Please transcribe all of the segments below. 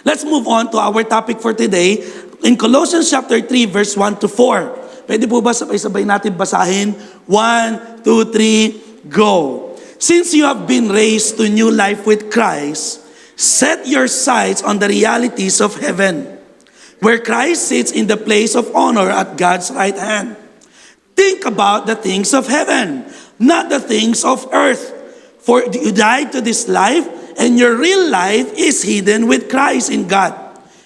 Let's move on to our topic for today in Colossians chapter 3 verse 1 to 4. Pwede po ba sabay-sabay natin basahin? 1, 2, 3, go. Since you have been raised to new life with Christ, set your sights on the realities of heaven, where Christ sits in the place of honor at God's right hand. Think about the things of heaven, not the things of earth. For you died to this life, and your real life is hidden with Christ in God.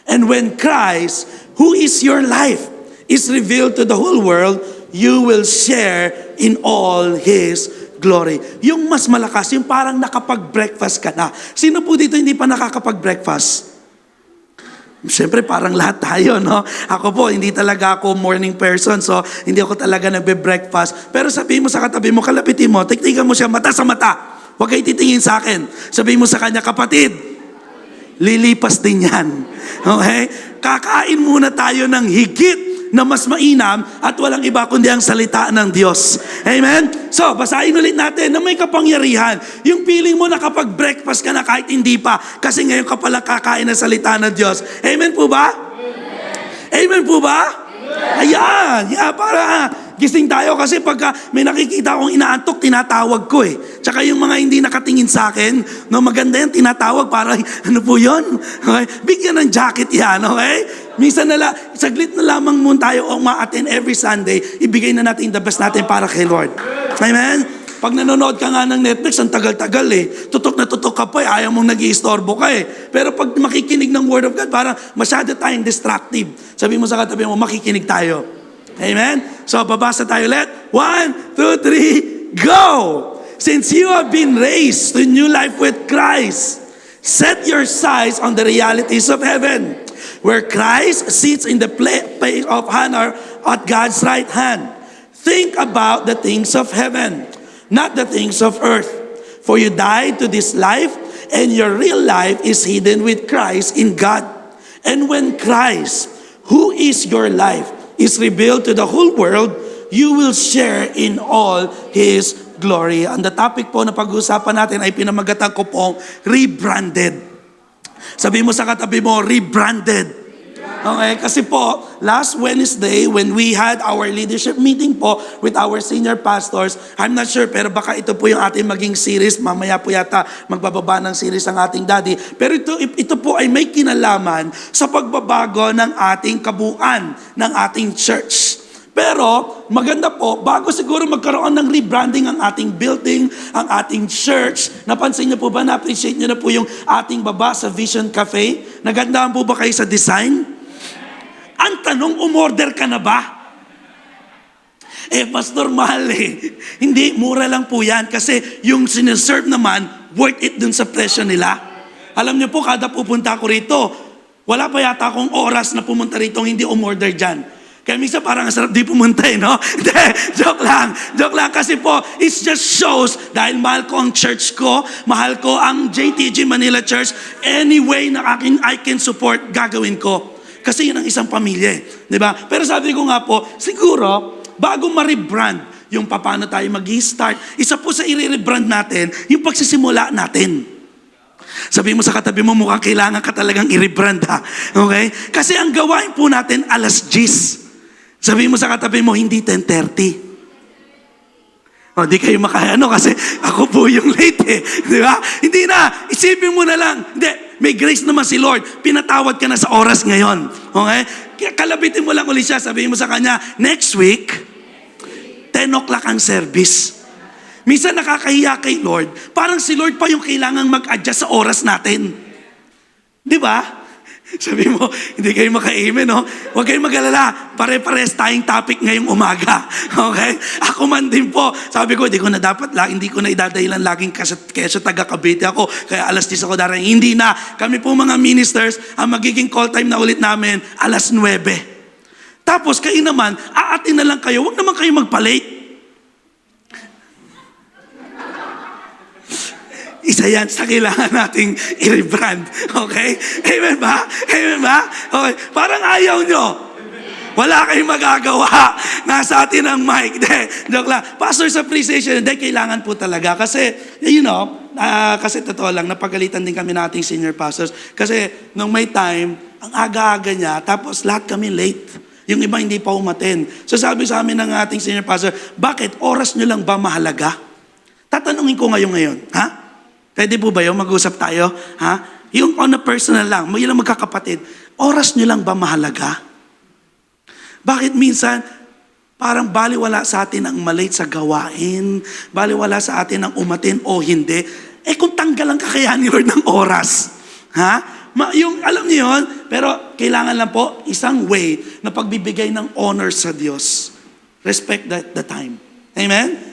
And when Christ, who is your life, is revealed to the whole world, you will share in all His glory. Yung mas malakas, yung parang nakapag-breakfast ka na. Sino po dito hindi pa nakakapag-breakfast? Siyempre, parang lahat tayo, no? Ako po, hindi talaga ako morning person, so hindi ako talaga nagbe-breakfast. Pero sabihin mo sa katabi mo, kalapitin mo, tiktikan mo siya mata sa mata. Huwag kayo titingin sa akin. Sabihin mo sa kanya, kapatid, lilipas din yan. Okay? Kakain muna tayo ng higit na mas mainam at walang iba kundi ang salita ng Diyos. Amen? So, basahin ulit natin na may kapangyarihan. Yung feeling mo na kapag breakfast ka na kahit hindi pa, kasi ngayon ka pala kakain ng salita ng Diyos. Amen po ba? Amen po ba? Ayan. Yeah, para gising tayo kasi pagka may nakikita akong inaantok, tinatawag ko eh. Tsaka yung mga hindi nakatingin sa akin, no, maganda yan, tinatawag para, ano po yun? Okay? Bigyan ng jacket yan, okay? Minsan saglit na lamang muna tayo ma-attend every Sunday, ibigay na natin the best natin para kay Lord. Amen? Pag nanonood ka nga ng Netflix, ang tagal-tagal eh. Tutok na tutok ka pa eh, ayaw mong nag-iistorbo ka eh. Pero pag makikinig ng Word of God, parang masyado tayong distractive. Sabi mo sa katabi mo, makikinig tayo. Amen? So, babasa tayo ulit. 1, 2, 3, go! Since you have been raised to new life with Christ, set your sights on the realities of heaven, where Christ sits in the place of honor at God's right hand. Think about the things of heaven, not the things of earth. For you died to this life, and your real life is hidden with Christ in God. And when Christ, who is your life, is revealed to the whole world, you will share in all His glory. And the topic po na pag-uusapan natin ay pinamagatan ko pong rebranded. Sabi mo sa katabi mo, rebranded. Okay, kasi po, last Wednesday, when we had our leadership meeting po with our senior pastors, I'm not sure, pero baka ito po yung ating maging series. Mamaya po yata magbababa ng series ang ating daddy. Pero ito po ay may kinalaman sa pagbabago ng ating kabuuan, ng ating church. Pero maganda po, bago siguro magkaroon ng rebranding ang ating building, ang ating church, napansin niyo po ba, na-appreciate niyo na po yung ating baba sa Vision Cafe? Nagandahan po ba kayo sa design? Ang tanong, umorder ka na ba? Pastor, mahal eh. Hindi, mura lang po yan kasi yung sineserve naman, worth it dun sa presyo nila. Alam niyo po, kada pupunta ko rito, wala pa yata akong oras na pumunta rito hindi umorder dyan. Kaya minsan parang ang sarap di pumunta eh, no? Joke lang. Joke lang kasi po, it just shows, dahil mahal ko ang church ko, mahal ko ang JTG Manila Church, any way na I can support, gagawin ko. Kasi yun ang isang pamilya eh. Diba? Pero sabi ko nga po, siguro, bago ma-rebrand yung paano tayo mag-i-start, isa po sa i-rebrand natin, yung pagsisimula natin. Sabi mo sa katabi mo, mukhang kailangan ka talagang i-rebrand ha. Okay? Kasi ang gawain po natin, alas 10. Sabi mo sa katabi mo, hindi 10:30. O, di kayo makayano kasi ako po yung late eh. Di ba? Hindi na. Isipin mo na lang. Hindi. May grace naman si Lord. Pinatawad ka na sa oras ngayon. Okay? Kaya kalabitin mo lang ulit siya. Sabihin mo sa kanya, next week, 10 o'clock ang service. Minsan nakakahiya kay Lord. Parang si Lord pa yung kailangang mag-adjust sa oras natin. Di ba? Sabi mo, hindi kayo maka-amen, no? Huwag kayong mag-alala. Pare-pares tayong topic ngayong umaga. Okay? Ako man din po. Sabi ko, hindi ko na idadahilan laging kesa taga Cavite ako. Kaya alas 10 ako darating. Hindi na. Kami po mga ministers, ang magiging call time na ulit namin, alas 9. Tapos kayo naman, aatin na lang kayo. Huwag naman kayo magpa-late. Isa yan sa kailangan nating i-rebrand. Okay? Amen ba? Amen ba? Okay. Parang ayaw nyo. Wala kayong magagawa. Nasa atin ang mic. De, joke lang. Pastor's appreciation, hindi, kailangan po talaga. Kasi, kasi totoo lang, napagalitan din kami nating senior pastors. Kasi nung may time, ang aga-aga niya, tapos lahat kami late. Yung iba hindi pa umaten. So sabi sa amin ng ating senior pastor, bakit oras nyo lang ba mahalaga? Tatanungin ko ngayon, ha? Pwede po ba yun? Mag-usap tayo? Ha? Yung on a personal lang, yun lang magkakapatid, oras nyo lang ba mahalaga? Bakit minsan, parang baliwala sa atin ang malate sa gawain, baliwala sa atin ang umatin o hindi. Kung tanggal ang kakayahan ni Lord ng oras, ha? Yung, alam niyo yun, pero kailangan lang po isang way na pagbibigay ng honor sa Diyos. Respect the time. Amen?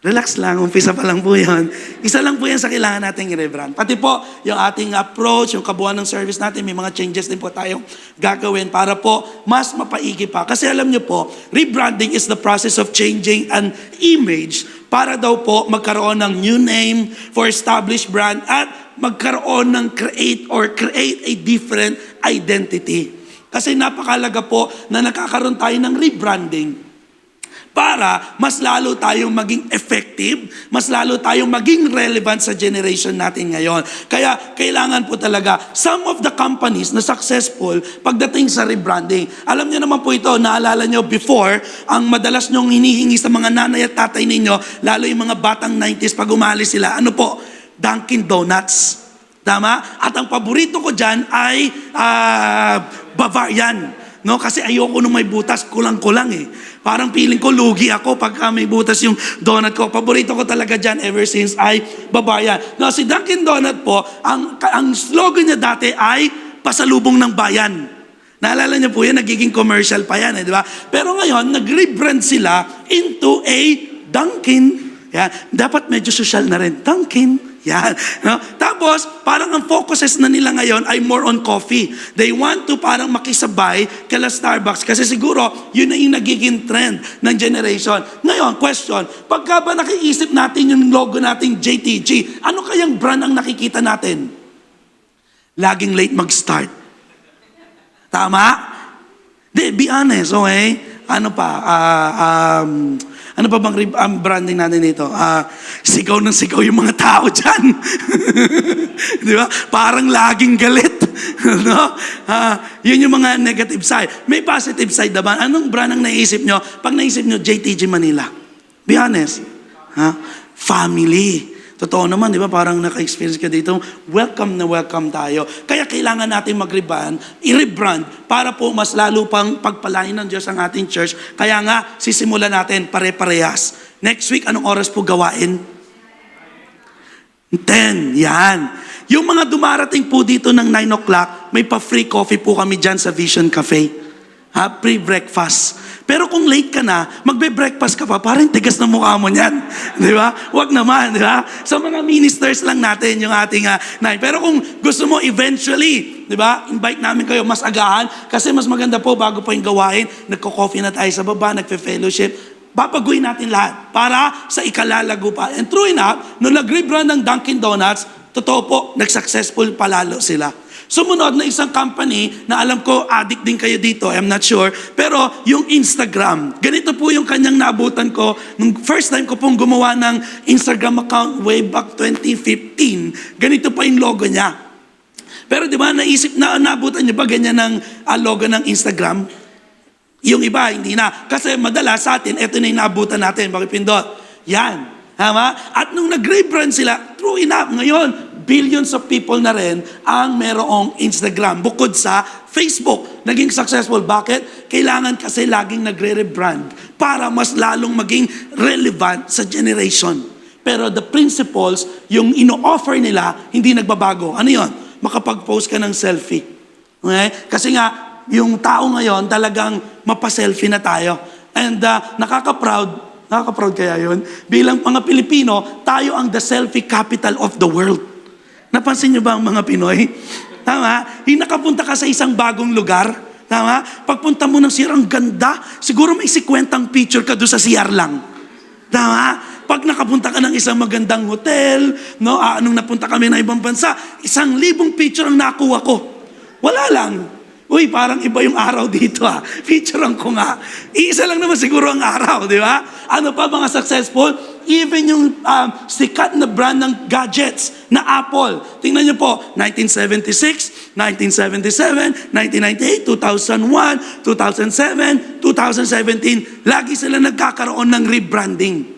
Relax lang, umpisa pa lang po yun. Isa lang po yan sa kailangan nating i-rebrand. Pati po, yung ating approach, yung kabuuan ng service natin, may mga changes din po tayong gagawin para po mas mapaigi pa. Kasi alam nyo po, rebranding is the process of changing an image para daw po magkaroon ng new name for established brand at magkaroon ng create a different identity. Kasi napakalaga po na nakakaroon tayo ng rebranding para mas lalo tayong maging effective, mas lalo tayong maging relevant sa generation natin ngayon. Kaya kailangan po talaga, some of the companies na successful pagdating sa rebranding. Alam niyo naman po ito, naalala niyo before, ang madalas nyong hinihingi sa mga nanay at tatay ninyo, lalo yung mga batang 90s pag umalis sila, ano po? Dunkin Donuts. Tama? At ang paborito ko dyan ay Bavarian. No, kasi ayoko nung may butas, kulang-kulang eh. Parang feeling ko lugi ako pag may butas yung donut ko. Paborito ko talaga dyan ever since ay Bavarian. No, si Dunkin Donut po, ang slogan niya dati ay pasalubong ng bayan. Naalala niyo po yan, nagiging commercial pa yan, di ba? Pero ngayon, nag-rebrand sila into a Dunkin. Yan. Dapat medyo social na rin. Dunkin. Yan. No? Tapos, parang ang focuses na nila ngayon ay more on coffee. They want to parang makisabay kala Starbucks kasi siguro yun na yung nagiging trend ng generation. Ngayon, question, pagka ba nakiisip natin yung logo nating JTG, ano kayang brand ang nakikita natin? Laging late mag-start. Tama? Be honest, okay? Ano pa? Ano pa bang branding natin dito? Sigaw ng sigaw yung mga tao dyan. Di ba? Parang laging galit. No? Yun yung mga negative side. May positive side naman. Anong brand ang naisip nyo? Pag naisip nyo, JTG Manila. Be honest. Family. Totoo naman, di ba? Parang naka-experience ka dito. Welcome na welcome tayo. Kaya kailangan natin i-rebrand para po mas lalo pang pagpalain ng Diyos ang ating church. Kaya nga, sisimulan natin pare-parehas. Next week, anong oras po gawain? 10. Yan. Yung mga dumarating po dito ng 9 o'clock, may pa-free coffee po kami dyan sa Vision Cafe. Pre-breakfast. Pero kung late ka na, magbe-breakfast ka pa, parang tigas na mukha mo niyan. Di ba? Wag naman, di ba? Sa mga ministers lang natin yung ating Pero kung gusto mo eventually, di ba? Invite namin kayo mas agahan kasi mas maganda po bago pa yung gawain, nagko-coffee na tayo sa baba, nagfe-fellowship. Babaguhin natin lahat para sa ikalalago pa. And true enough, nung nag-rebrand ng Dunkin Donuts, totoo po, nag-successful palalo sila. Sumunod na isang company na alam ko addict din kayo dito, I'm not sure, pero yung Instagram. Ganito po yung kanyang naabutan ko nung first time ko pong gumawa ng Instagram account way back 2015. Ganito pa yung logo niya. Pero di ba naabutan niyo ba ganyan ng logo ng Instagram? Yung iba, hindi na. Kasi madalas sa atin, eto na yung naabutan natin. Bakit pindot? Yan. Tama? At nung nag-rebrand sila, true enough, ngayon, billions of people na rin ang merong Instagram bukod sa Facebook. Naging successful. Bakit? Kailangan kasi laging nagre-rebrand para mas lalong maging relevant sa generation. Pero the principles, yung ino-offer nila, hindi nagbabago. Ano yun? Makapag-post ka ng selfie. Okay? Kasi nga, yung tao ngayon talagang mapaselfie na tayo. And nakaka-proud kaya yun? Bilang mga Pilipino, tayo ang the selfie capital of the world. Napansin niyo ba ang mga Pinoy? Tama? Yung nakapunta ka sa isang bagong lugar, tama? Pagpunta mo ng CR, ang ganda. Siguro may 50 picture ka doon sa CR lang. Tama? Pag nakapunta ka ng isang magandang hotel, no? Nung napunta kami ng ibang bansa, 1,000 picture ang nakuha ko. Wala lang. Uy, parang iba yung araw dito Picturean ko nga. Iisa lang naman siguro ang araw, di ba? Ano pa mga successful? Even yung sikat na brand ng gadgets na Apple. Tingnan niyo po, 1976, 1977, 1998, 2001, 2007, 2017. Lagi sila nagkakaroon ng rebranding.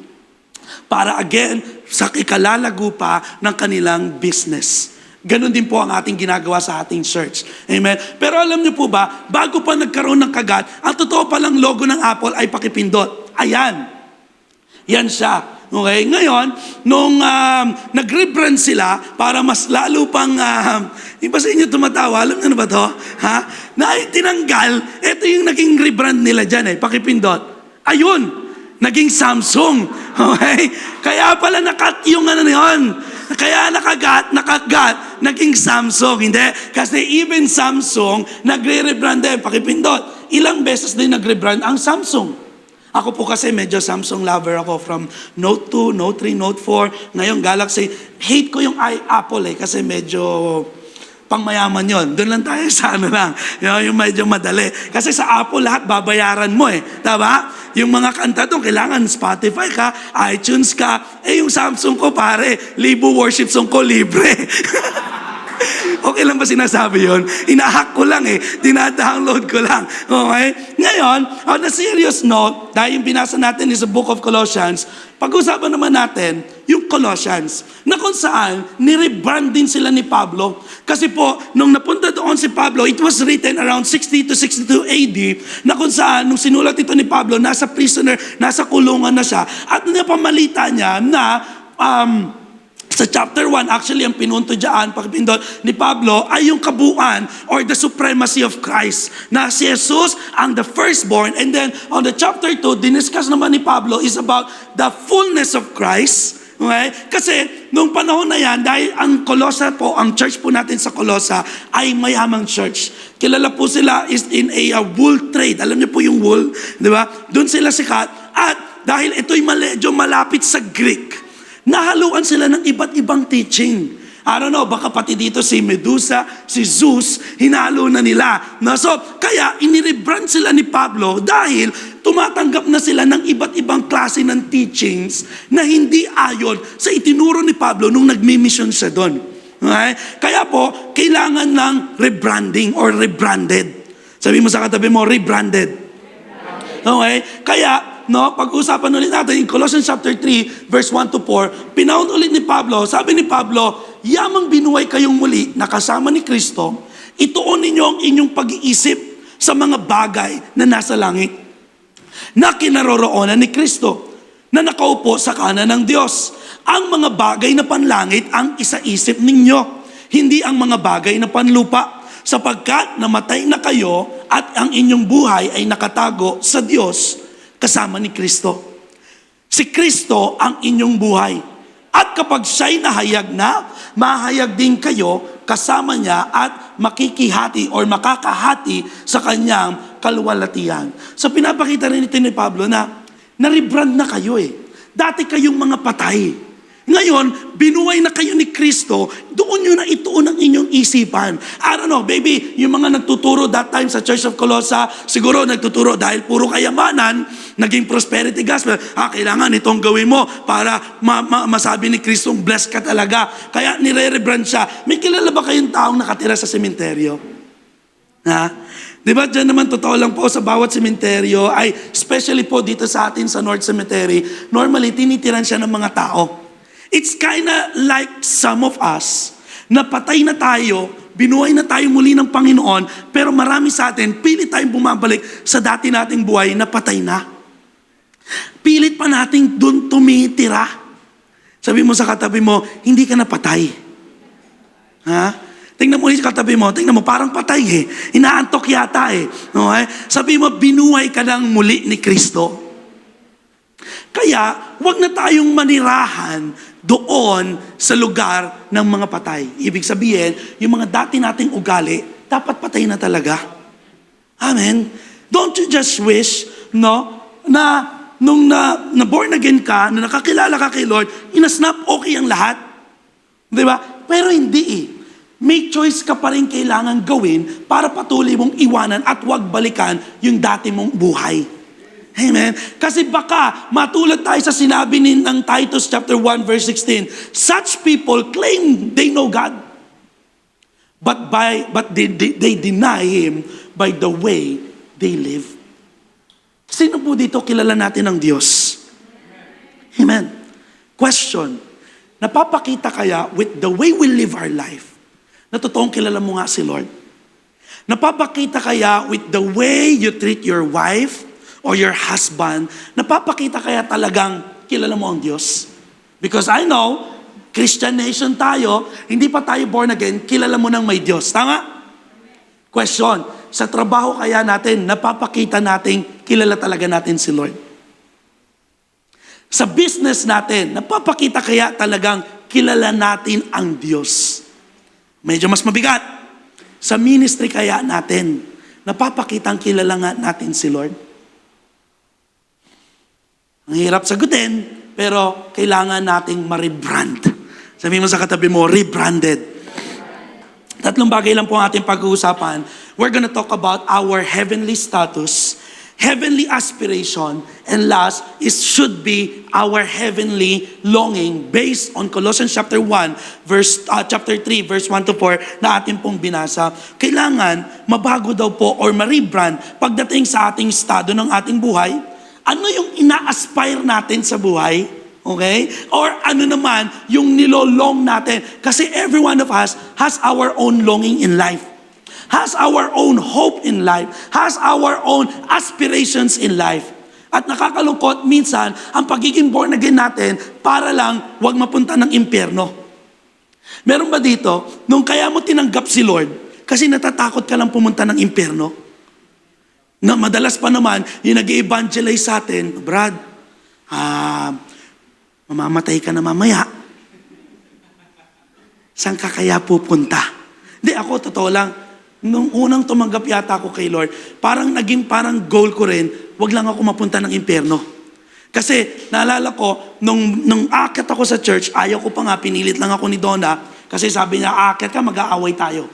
Para again, sa ikalalago pa ng kanilang business. Ganon din po ang ating ginagawa sa ating church. Amen? Pero alam niyo po ba, bago pa nagkaroon ng kagat, ang totoo palang logo ng Apple ay pakipindot. Ayan. Yan siya. Okay? Ngayon, nung nag-rebrand sila para mas lalo pang, iba sa inyo tumatawa, alam niyo na ba to? Na tinanggal, ito yung naging rebrand nila dyan pakipindot. Ayun, naging Samsung. Okay? Kaya pala nakat yung ano yun. Kaya nakagat, naging Samsung. Hindi. Kasi even Samsung, nagre-rebrand din, pakipindot. Ilang beses din nagre-rebrand ang Samsung. Ako po kasi medyo Samsung lover ako from Note 2, Note 3, Note 4. Ngayon Galaxy. Hate ko yung Apple kasi medyo pangmayaman yon. Doon lang tayo sa ano lang. Yung medyo madali. Kasi sa Apple lahat babayaran mo Tama? Yung mga kanta doon, kailangan Spotify ka, iTunes ka. Yung Samsung ko pare, Libo worship song ko libre. Okay lang ba sinasabi yun? Inahack ko lang Dinadownload ko lang. Okay? Ngayon, on a serious note, dahil yung binasa natin is the book of Colossians, pag-usapan naman natin yung Colossians, na kung saan, nirebrand din sila ni Pablo. Kasi po, nung napunta doon si Pablo, it was written around 60 to 62 AD, na kung saan, nung sinulat ito ni Pablo, nasa prisoner, nasa kulungan na siya, at napamalita niya na, sa chapter 1, actually, ang pinunto dyan, pagpindot ni Pablo, ay yung kabuuan or the supremacy of Christ. Na si Jesus ang the firstborn. And then, on the chapter 2, diniscuss naman ni Pablo is about the fullness of Christ. Okay? Kasi, nung panahon na yan, dahil ang Colossia po, ang church po natin sa Colossia, ay mayamang church. Kilala po sila is in a wool trade. Alam niyo po yung wool, di ba? Doon sila sikat. At dahil ito'y medyo malapit sa Greek, nahaluan sila ng iba't ibang teaching. I don't know, baka pati dito si Medusa, si Zeus, hinalo na nila. So, kaya inirebrand sila ni Pablo dahil tumatanggap na sila ng iba't ibang klase ng teachings na hindi ayon sa itinuro ni Pablo nung nagmi-mission siya doon. Okay? Kaya po, kailangan ng rebranding or rebranded. Sabi mo sa katabi mo, rebranded. Okay? Kaya, pag-usapan ulit natin in Colossians chapter 3, verse 1 to 4, pinaun ulit ni Pablo, sabi ni Pablo, yamang binuhay kayong muli na kasama ni Kristo, ituon ninyo ang inyong pag-iisip sa mga bagay na nasa langit, na kinaroroonan ni Kristo, na nakaupo sa kanan ng Diyos. Ang mga bagay na panlangit ang isaisip ninyo, hindi ang mga bagay na panlupa, sapagkat namatay na kayo at ang inyong buhay ay nakatago sa Diyos, kasama ni Kristo. Si Kristo ang inyong buhay. At kapag siya'y nahayag na, mahayag din kayo kasama niya at makikihati or makakahati sa kanyang kaluwalhatian. So pinapakita rin ito ni Pablo na na-rebrand na kayo Dati kayong mga patay. Ngayon, binuhay na kayo ni Kristo, doon nyo na ituon ang inyong isipan. I don't know, baby, yung mga nagtuturo that time sa Church of Colossae, siguro nagtuturo dahil puro kayamanan, naging prosperity gospel. Kailangan itong gawin mo para masabi ni Kristo, blessed ka talaga. Kaya nire-rebrand siya. May kilala ba kayong taong nakatira sa sementeryo? Di ba dyan naman totoo lang po sa bawat sementeryo, ay especially po dito sa atin sa North Cemetery, normally tinitiran siya ng mga tao. It's kinda like some of us, na patay na tayo, binuhay na tayo muli ng Panginoon, pero marami sa atin, pilit tayong bumabalik sa dati nating buhay na patay na. Pilit pa nating doon tumitira. Sabi mo sa katabi mo, hindi ka na patay. Tingnan mo ulit sa katabi mo, tingnan mo, parang patay Inaantok yata Okay? Sabi mo, binuhay ka ng muli ni Kristo. Kaya, wag na tayong manirahan doon sa lugar ng mga patay. Ibig sabihin, yung mga dati nating ugali, dapat patay na talaga. Amen? Don't you just wish, na nung na born again ka, na nakakilala ka kay Lord, inasnap okay ang lahat? Di ba? Pero hindi may choice ka pa rin kailangan gawin para patuloy mong iwanan at huwag balikan yung dati mong buhay. Amen? Kasi baka matulad tayo sa sinabi ng Titus chapter 1 verse 16, such people claim they know God, but they deny Him by the way they live. Sino po dito kilala natin ang Diyos? Amen. Question, napapakita kaya with the way we live our life, na totoong kilala mo nga si Lord? Napapakita kaya with the way you treat your wife or your husband, napapakita kaya talagang kilala mo ang Diyos? Because I know, Christian nation tayo, hindi pa tayo born again, kilala mo nang may Diyos. Tama? Question, sa trabaho kaya natin, napapakita natin, kilala talaga natin si Lord? Sa business natin, napapakita kaya talagang kilala natin ang Diyos? Medyo mas mabigat. Sa ministry kaya natin, napapakita ang kilala nga natin si Lord? Ang hirap sagutin, pero kailangan nating ma-rebrand. Sabihin mo sa katabi mo, rebranded. Tatlong bagay lang po ang ating pag-uusapan. We're gonna talk about our heavenly status, heavenly aspiration, and last is should be our heavenly longing based on Colossians chapter 1 chapter 3 verse 1 to 4 na ating pong binasa. Kailangan mabago daw po or ma-rebrand pagdating sa ating estado ng ating buhay. Ano yung ina-aspire natin sa buhay? Okay? Or ano naman yung nilolong natin? Kasi every one of us has our own longing in life, has our own hope in life, has our own aspirations in life. At nakakalungkot minsan, ang pagiging born again natin para lang wag mapunta ng impyerno. Meron ba dito, nung kaya mo tinanggap si Lord, kasi natatakot ka lang pumunta ng impyerno? Na madalas pa naman, yung nag-evangelize sa atin, Brad, mamamatay ka na mamaya. Saan ka kaya pupunta? Hindi, ako totoo lang, nung unang tumanggap yata ako kay Lord, parang goal ko rin, wag lang ako mapunta ng impyerno. Kasi naalala ko, nung aakyat ako sa church, ayaw ko pa nga, pinilit lang ako ni Donna, kasi sabi niya, aakyat ka, mag-aaway tayo.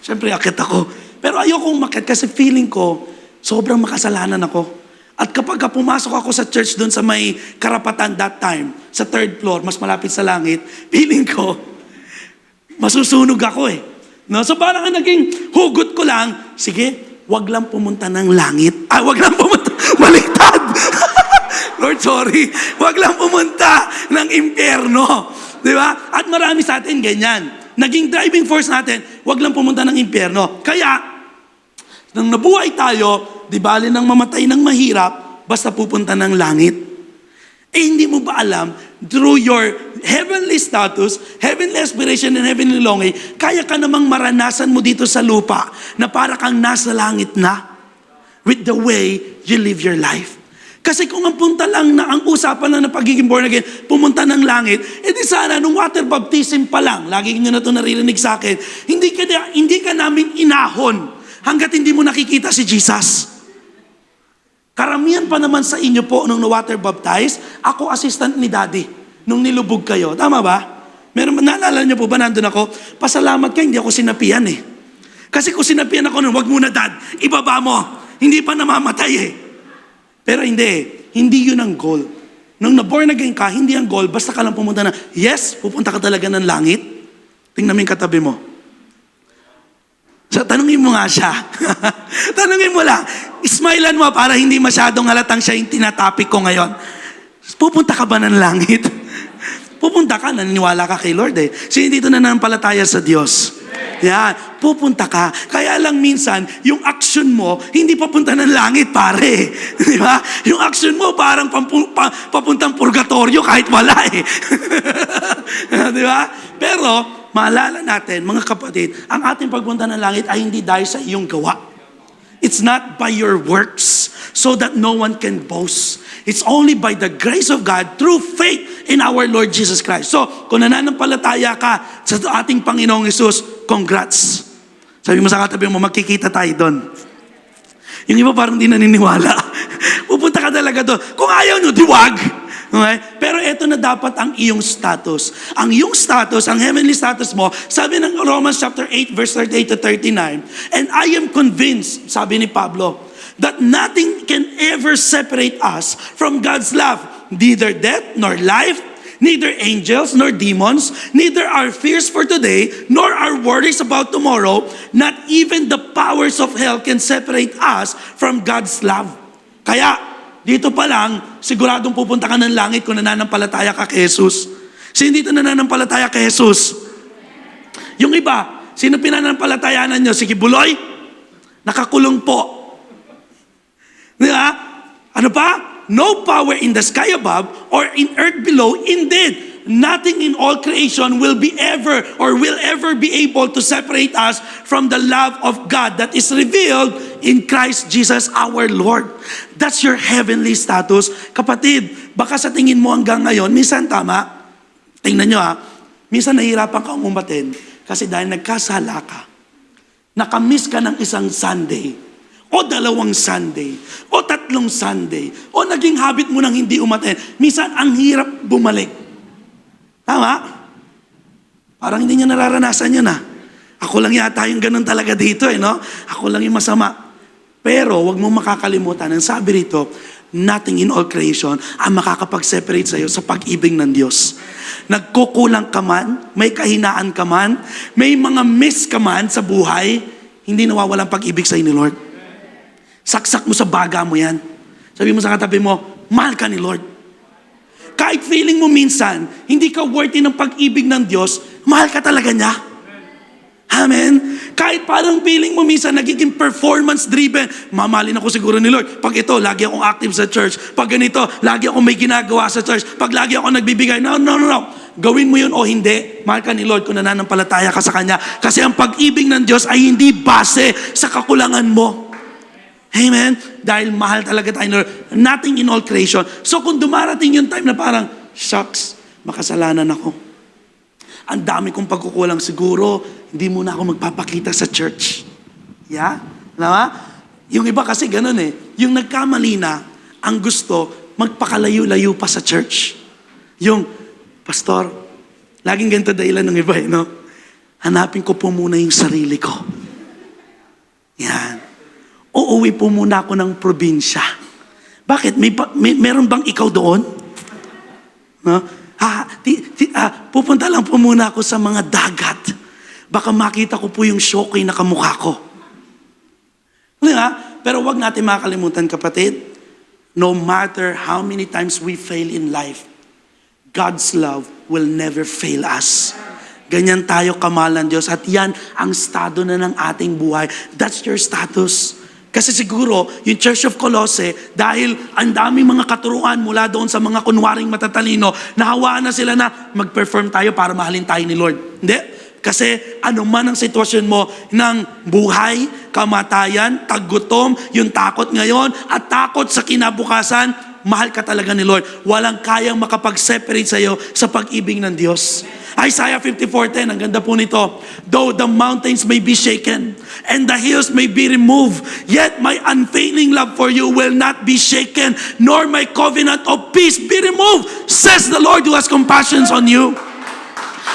Siyempre, aakyat ako. Pero ayaw kong umakyat kasi feeling ko, sobrang makasalanan ako. At kapag pumasok ako sa church doon sa may karapatan that time, sa 3rd floor, mas malapit sa langit, feeling ko, masusunog ako eh. No? So parang naging hugot ko lang, sige, wag lang pumunta ng langit. Wag lang pumunta, baliktad. Lord, sorry. Wag lang pumunta ng impyerno. Di ba? At marami sa atin ganyan. Naging driving force natin, wag lang pumunta ng impyerno. Kaya, nang nabuhay tayo, di bali nang mamatay ng mahirap, basta pupunta ng langit. Hindi mo ba alam, through your heavenly status, heavenly aspiration, and heavenly longing, kaya ka namang maranasan mo dito sa lupa na para kang nasa langit na with the way you live your life. Kasi kung ang punta lang na, ang usapan lang na pagiging born again, pumunta ng langit, edi sana nung water baptism pa lang, lagi nyo na ito naririnig sa akin, hindi ka namin inahon hanggat hindi mo nakikita si Jesus. Karamihan pa naman sa inyo po nung na-water baptize, ako assistant ni Daddy nung nilubog kayo. Tama ba? Naalala niyo po ba nandun ako? Pasalamat ka, hindi ako sinapian eh. Kasi kung sinapian ako nun, wag muna Dad, ibaba mo. Hindi pa namamatay eh. Pero hindi yun ang goal. Nung na-born again ka, hindi ang goal, basta ka lang pumunta na, yes, pupunta ka talaga ng langit. Tingnan mo yung katabi mo. So, tanungin mo nga siya. Tanungin mo lang. Smilean mo para hindi masyadong halatang siya yung tinatopic ko ngayon. Pupunta ka ba ng langit? Pupunta ka, naniniwala ka kay Lord eh. So, hindi dito na nanampalataya sa Diyos. Yan, pupunta ka. Kaya lang minsan, yung action mo, hindi papunta ng langit, pare. Di ba? Yung action mo, parang papuntang purgatorio kahit wala eh. Di ba? Pero, maalala natin, mga kapatid, ang ating pagpunta ng langit ay hindi dahil sa iyong gawa. It's not by your works, so that no one can boast. It's only by the grace of God through faith in our Lord Jesus Christ. So, kung nananampalataya ka sa ating Panginoong Hesus, congrats. Sabi mo sa katabi mo, magkikita tayo doon. Yung iba parang di naniniwala. Pupunta ka talaga doon. Kung ayaw nyo, diwag. Okay? Pero ito na dapat ang iyong status. Ang iyong status, ang heavenly status mo, sabi ng Romans chapter 8, verse 38 to 39, and I am convinced, sabi ni Pablo, that nothing can ever separate us from God's love. Neither death nor life, neither angels nor demons, neither our fears for today, nor our worries about tomorrow, not even the powers of hell can separate us from God's love. Kaya, dito pa lang, siguradong pupunta ka ng langit kung nananampalataya ka kay Jesus. Sino dito nananampalataya kay Jesus? Yung iba, sino pinanampalatayanan nyo? Si Kibuloy? Nakakulong po. Di ba? Ano pa? No power in the sky above or in earth below. Indeed, nothing in all creation will ever be able to separate us from the love of God that is revealed in Christ Jesus our Lord. That's your heavenly status. Kapatid, baka sa tingin mo hanggang ngayon, minsan tama, tingnan nyo minsan nahihirapan ka umumatin kasi dahil nagkasala ka, nakamiss ka ng isang Sunday, o 2 Sunday, o 3 Sunday, o naging habit mo nang hindi umaten. Minsan, ang hirap bumalik. Tama? Parang hindi niya nararanasan yun Ako lang yata yung ganun talaga dito no? Ako lang yung masama. Pero, wag mo makakalimutan, ang sabi rito, nothing in all creation ang makakapag-separate sa'yo sa pag-ibig ng Diyos. Nagkukulang ka man, may kahinaan ka man, may mga miss ka man sa buhay, hindi nawawalang pag-ibig sa'yo ni Lord. Saksak mo sa baga mo yan. Sabi mo sa katabi mo, mahal ka ni Lord. Kahit feeling mo minsan, hindi ka worthy ng pag-ibig ng Diyos, mahal ka talaga niya. Amen? Kahit parang feeling mo minsan, nagiging performance-driven, mamahalin ako siguro ni Lord. Pag ito, lagi akong active sa church. Pag ganito, lagi akong may ginagawa sa church. Pag lagi ako nagbibigay, no. Gawin mo yun o hindi, mahal ka ni Lord kung nananampalataya ka sa Kanya. Kasi ang pag-ibig ng Diyos ay hindi base sa kakulangan mo. Amen? Dahil mahal talaga tayo, Lord. Nothing in all creation. So kung dumarating yung time na parang, shucks, makasalanan ako. Ang dami kong pagkukulang siguro, hindi muna ako magpapakita sa church. Yeah? Alam ba? Yung iba kasi ganun Yung nagkamali na, ang gusto, magpakalayo-layo pa sa church. Yung, pastor, laging ganito dahilan ng iba no? Hanapin ko po muna yung sarili ko. Yan. Uuwi po muna ako ng probinsya. Bakit? Meron bang ikaw doon? No? Pupunta lang po muna ako sa mga dagat. Baka makita ko po yung shokoy na kamukha ko. Pero wag natin makalimutan, kapatid, no matter how many times we fail in life, God's love will never fail us. Ganyan tayo kamalan Diyos. At yan ang estado na ng ating buhay. That's your status. Kasi siguro, yung Church of Colossae, dahil ang daming mga katuruan mula doon sa mga kunwaring matatalino, nahawaan na sila na mag-perform tayo para mahalin tayo ni Lord. Hindi. Kasi ano man ang sitwasyon mo ng buhay, kamatayan, taggutom, yung takot ngayon, at takot sa kinabukasan, mahal ka talaga ni Lord. Walang kayang makapag-separate sa'yo sa pag-ibig ng Diyos. Isaiah 54:10, ang ganda po nito. Though the mountains may be shaken and the hills may be removed, yet my unfailing love for you will not be shaken, nor my covenant of peace be removed, says the Lord who has compassion on you.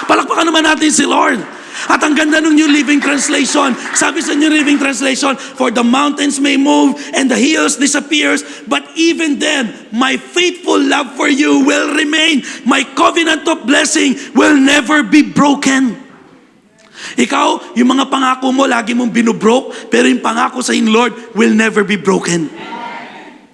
Palakpakan naman natin si Lord. At ang ganda ng New Living Translation, sabi sa New Living Translation, for the mountains may move and the hills disappears, but even then, my faithful love for you will remain. My covenant of blessing will never be broken. Ikaw, yung mga pangako mo, lagi mong binubroke, pero yung pangako sa in Lord will never be broken.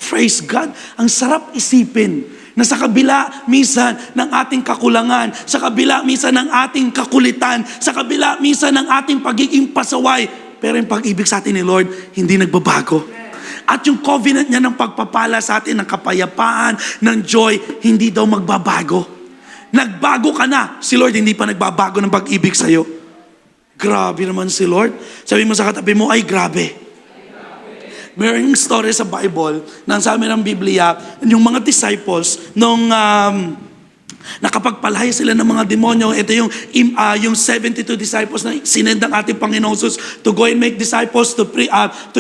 Praise God. Ang sarap isipin na sa kabila minsan ng ating kakulangan, sa kabila minsan ng ating kakulitan, sa kabila minsan ng ating pagiging pasaway, pero yung pag-ibig sa atin ni Lord, hindi nagbabago. At yung covenant niya ng pagpapala sa atin, ng kapayapaan, ng joy, hindi daw magbabago. Nagbago ka na, si Lord hindi pa nagbabago ng pag-ibig sa'yo. Grabe naman si Lord. Sabi mo sa katabi mo, ay grabe. Mayroong story sa Bible, nang sa amin ng Biblia, yung mga disciples, nung Nakapagpalaya sila ng mga demonyo. Ito yung 72 disciples na sinend ng ating Panginoon Jesus to go and make disciples, to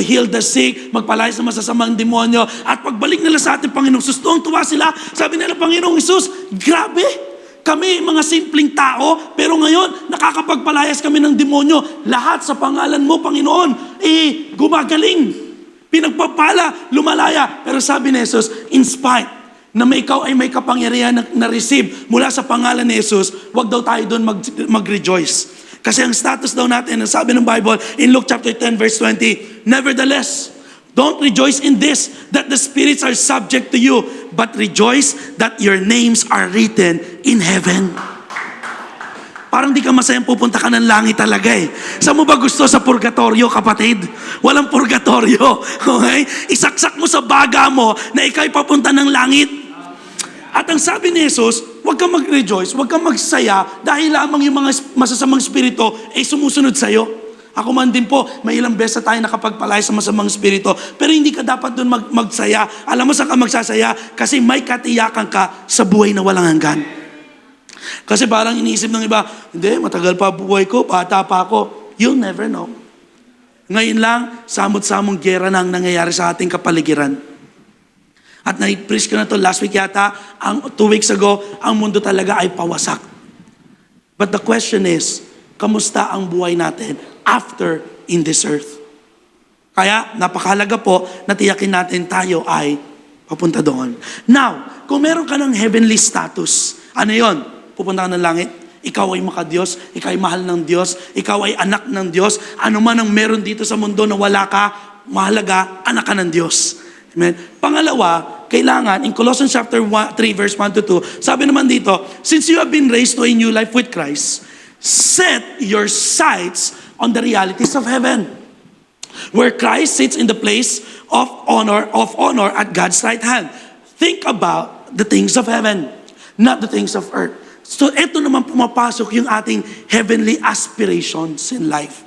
heal the sick, magpalaya sa masasamang demonyo. At pagbalik nila sa ating Panginoon Jesus, tuwang-tuwa sila. Sabi nila, Panginoong Jesus, grabe! Kami, mga simpleng tao, pero ngayon, nakakapagpalayas kami ng demonyo. Lahat sa pangalan mo, Panginoon, gumagaling. Pinagpapala, lumalaya. Pero sabi ni Jesus, in spite na ikaw ay may kapangyarihan na receive mula sa pangalan ni Jesus, wag daw tayo doon mag-rejoice. Kasi ang status daw natin, ang sabi ng Bible in Luke chapter 10 verse 20, nevertheless, don't rejoice in this, that the spirits are subject to you, but rejoice that your names are written in heaven. Parang di ka masayang pupunta ka ng langit talaga eh. Saan mo ba gusto? Sa purgatorio, kapatid? Walang purgatorio. Okay? Isaksak mo sa baga mo na ikaw'y papunta ng langit. At ang sabi ni Jesus, huwag kang mag-rejoice, huwag kang magsaya dahil lamang yung mga masasamang spirito ay sumusunod sa'yo. Ako man din po, may ilang beses tayo nakapagpalaya sa masamang spirito, pero hindi ka dapat doon magsaya. Alam mo saan ka magsasaya? Kasi may katiyakan ka sa buhay na walang hanggan. Kasi parang iniisip ng iba, hindi, matagal pa buhay ko, bata pa ako. You'll never know. Ngayon lang, samot-samong gera na ang nangyayari sa ating kapaligiran. At na-preach ko na to last week yata, 2 weeks ago, ang mundo talaga ay pawasak. But the question is, kamusta ang buhay natin after in this earth? Kaya napakahalaga po na tiyakin natin tayo ay papunta doon. Now, kung meron ka ng heavenly status, ano yon? Pupunta ka ng langit, ikaw ay makadiyos, ikaw ay mahal ng Diyos, ikaw ay anak ng Diyos, ano man ang meron dito sa mundo na wala ka, mahalaga, anak ka ng Diyos. Amen? Pangalawa, kailangan, in Colossians chapter 3 verse 1 to 2, sabi naman dito, since you have been raised to a new life with Christ, set your sights on the realities of heaven, where Christ sits in the place of honor at God's right hand. Think about the things of heaven, not the things of earth. So ito naman pumapasok yung ating heavenly aspirations in life.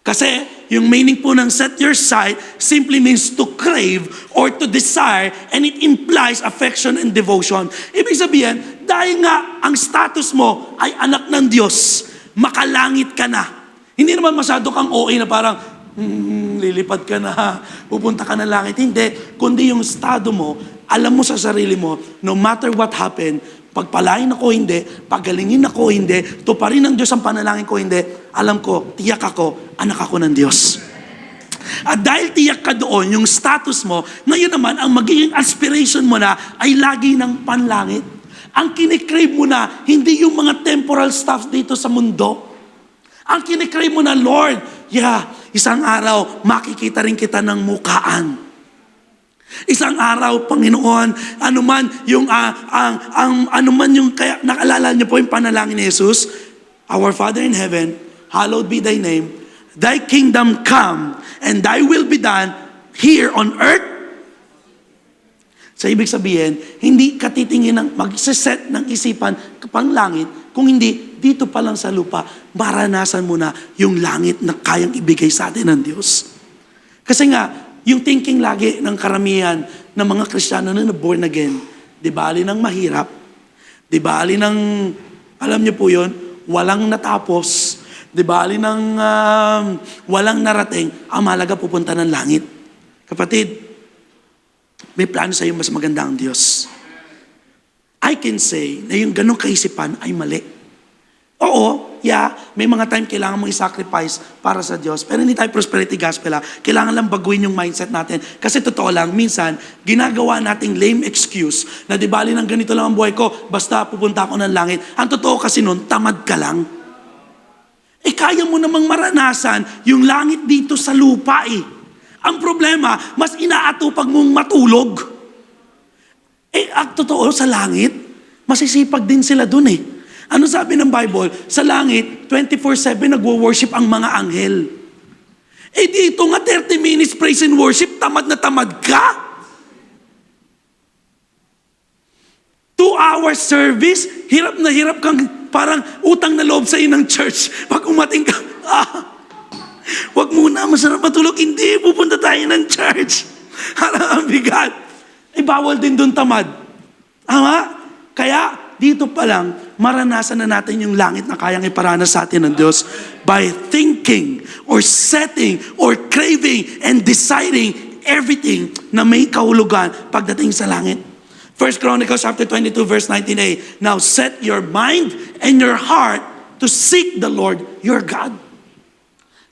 Kasi yung meaning po ng set your sight simply means to crave or to desire, and it implies affection and devotion. Ibig sabihin, dahil nga ang status mo ay anak ng Diyos, makalangit ka na. Hindi naman masyado kang OA na parang, lilipad ka na, pupunta ka na langit. Hindi, kundi yung estado mo, alam mo sa sarili mo, no matter what happened, pagpalain ako hindi, pagalingin ako hindi, tuparin ng Diyos ang panalangin ko hindi, alam ko, tiyak ako, anak ako ng Diyos. At dahil tiyak ka doon, yung status mo, ngayon naman, ang magiging aspiration mo na ay lagi ng panlangit. Ang kinikrave mo na, hindi yung mga temporal stuff dito sa mundo. Ang kinikrave mo na, Lord, isang araw, makikita rin kita ng mukaan. Isang araw, Panginoon, anuman yung kaya nakalala niyo po yung panalangin ni Jesus, Our Father in heaven, hallowed be thy name, thy kingdom come, and thy will be done here on earth. So ibig sabihin, hindi ka titingin ng magsiset ng isipan pang langit, kung hindi, dito pa lang sa lupa, maranasan mo na yung langit na kayang ibigay sa atin ng Diyos. Kasi nga, yung thinking lagi ng karamihan ng mga Kristiyano na born again, di bali ng mahirap, di bali ng, alam niyo po yun, walang natapos, di bali ng walang narating, ang mahalaga pupunta ng langit. Kapatid, may plano sa iyo mas maganda ang Diyos. I can say na yung ganong kaisipan ay mali. Oo, may mga time kailangan mong i-sacrifice para sa Diyos. Pero hindi tayo prosperity gospel. Kailangan lang baguhin yung mindset natin. Kasi totoo lang, minsan, ginagawa nating lame excuse na di bali ng ganito lang ang buhay ko, basta pupunta ako ng langit. Ang totoo kasi nun, tamad ka lang. Kaya mo namang maranasan yung langit dito sa lupa eh. Ang problema, mas inaatupag mong matulog. Ang totoo sa langit, masisipag din sila dun eh. Ano sabi ng Bible? Sa langit, 24/7 nagwo-worship ang mga anghel. Dito nga 30 minutes praise and worship, tamad na tamad ka. 2 hours service, hirap na hirap kang parang utang na loob sa iyo ng church. Pag umating ka, wag muna, masarap matulog. Hindi, pupunta tayo ng church. Harang ang bigat. Bawal din doon tamad. Kaya, dito pa lang, maranasan na natin yung langit na kayang iparanas sa atin ng Diyos by thinking or setting or craving and deciding everything na may kahulugan pagdating sa langit. 1 Chronicles chapter 22 verse 19a, now set your mind and your heart to seek the Lord your God.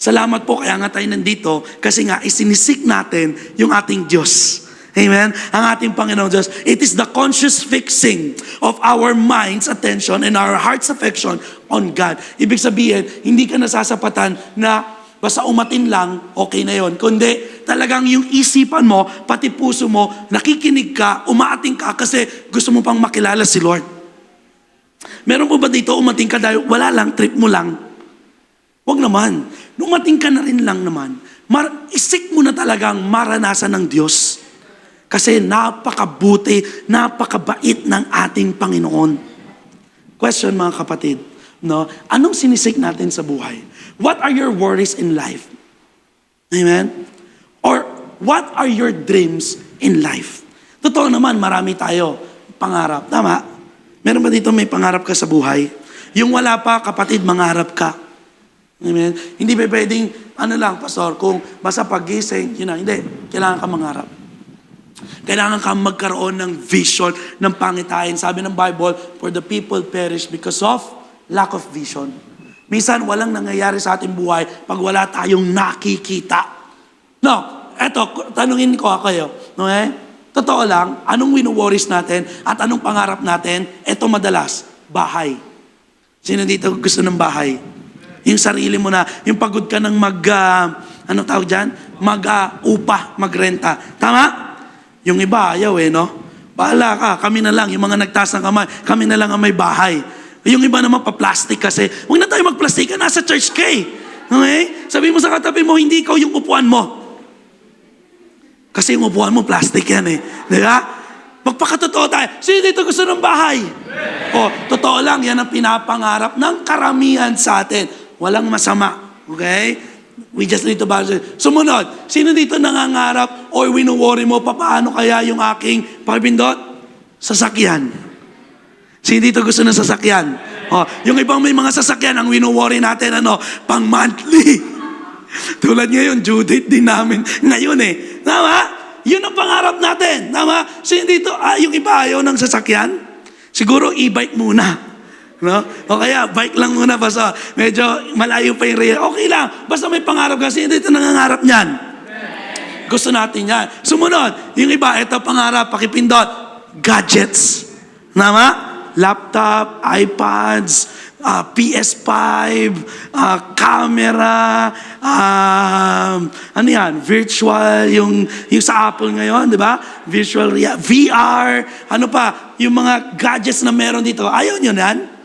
Salamat po, kaya nga tayo nandito kasi nga isinisik natin yung ating Diyos. Amen? Ang ating Panginoon Diyos. It is the conscious fixing of our mind's attention and our heart's affection on God. Ibig sabihin, hindi ka nasasapatan na basta umatin lang, okay na yon. Kundi talagang yung isipan mo, pati puso mo, nakikinig ka, umaating ka kasi gusto mo pang makilala si Lord. Meron po ba dito umating ka dahil wala lang, trip mo lang? Huwag naman. Umating ka na rin lang naman. Isik mo na talagang maranasan ng Diyos. Kasi napakabuti, napakabait ng ating Panginoon. Question mga kapatid, no? Anong sinisik natin sa buhay? What are your worries in life? Amen? Or what are your dreams in life? Totoo naman, marami tayo pangarap. Tama? Meron ba dito may pangarap ka sa buhay? Yung wala pa, kapatid, mangarap ka. Amen? Hindi ba pwedeng, pastor, kung basta pagising, hindi. Kailangan ka mangarap. Kailangan ka magkaroon ng vision ng pangitain. Sabi ng Bible, for the people perish because of lack of vision. Minsan, walang nangyayari sa ating buhay pag wala tayong nakikita. No, eto, tanungin ko kayo. Okay? Totoo lang, anong wino-worries natin at anong pangarap natin? Eto madalas, bahay. Sino dito gusto ng bahay? Yung sarili mo na, yung pagod ka ng mag-upa, magrenta. Tama? Yung iba, ayaw no? Bahala ka, kami na lang, yung mga nagtaas ng kamay, kami na lang ang may bahay. Yung iba naman pa-plastic kasi, huwag na tayo mag-plastic, nasa church ka Okay? Sabi mo sa katabi mo, hindi ikaw yung upuan mo. Kasi yung upuan mo, plastic yan Di ba? Magpakatotoo tayo. Sino dito gusto ng bahay? Totoo lang, yan ang pinapangarap ng karamihan sa atin. Walang masama. Okay? We just need to balance. Sumunod, sino dito nangangarap o wino-worry mo, paano kaya yung aking pagpindot? Sasakyan. Sino dito gusto ng sasakyan? Yung ibang may mga sasakyan, ang wino-worry natin, pang monthly. Tulad ngayon, due date din namin ngayon Tama? Yun ang pangarap natin. Tama? Sino dito, yung iba ayaw ng sasakyan? Siguro e-bike muna. No? O kaya, bike lang muna basta medyo malayo pa yung real. Okay lang, basta may pangarap kasi hindi ito nangangarap niyan. Gusto natin yan. Sumunod, yung iba, ito pangarap, pakipindot, gadgets. Tama? Laptop, iPads, PS5, camera, virtual, yung sa Apple ngayon, di ba? Virtual VR, yung mga gadgets na meron dito. Ayaw nyo yan?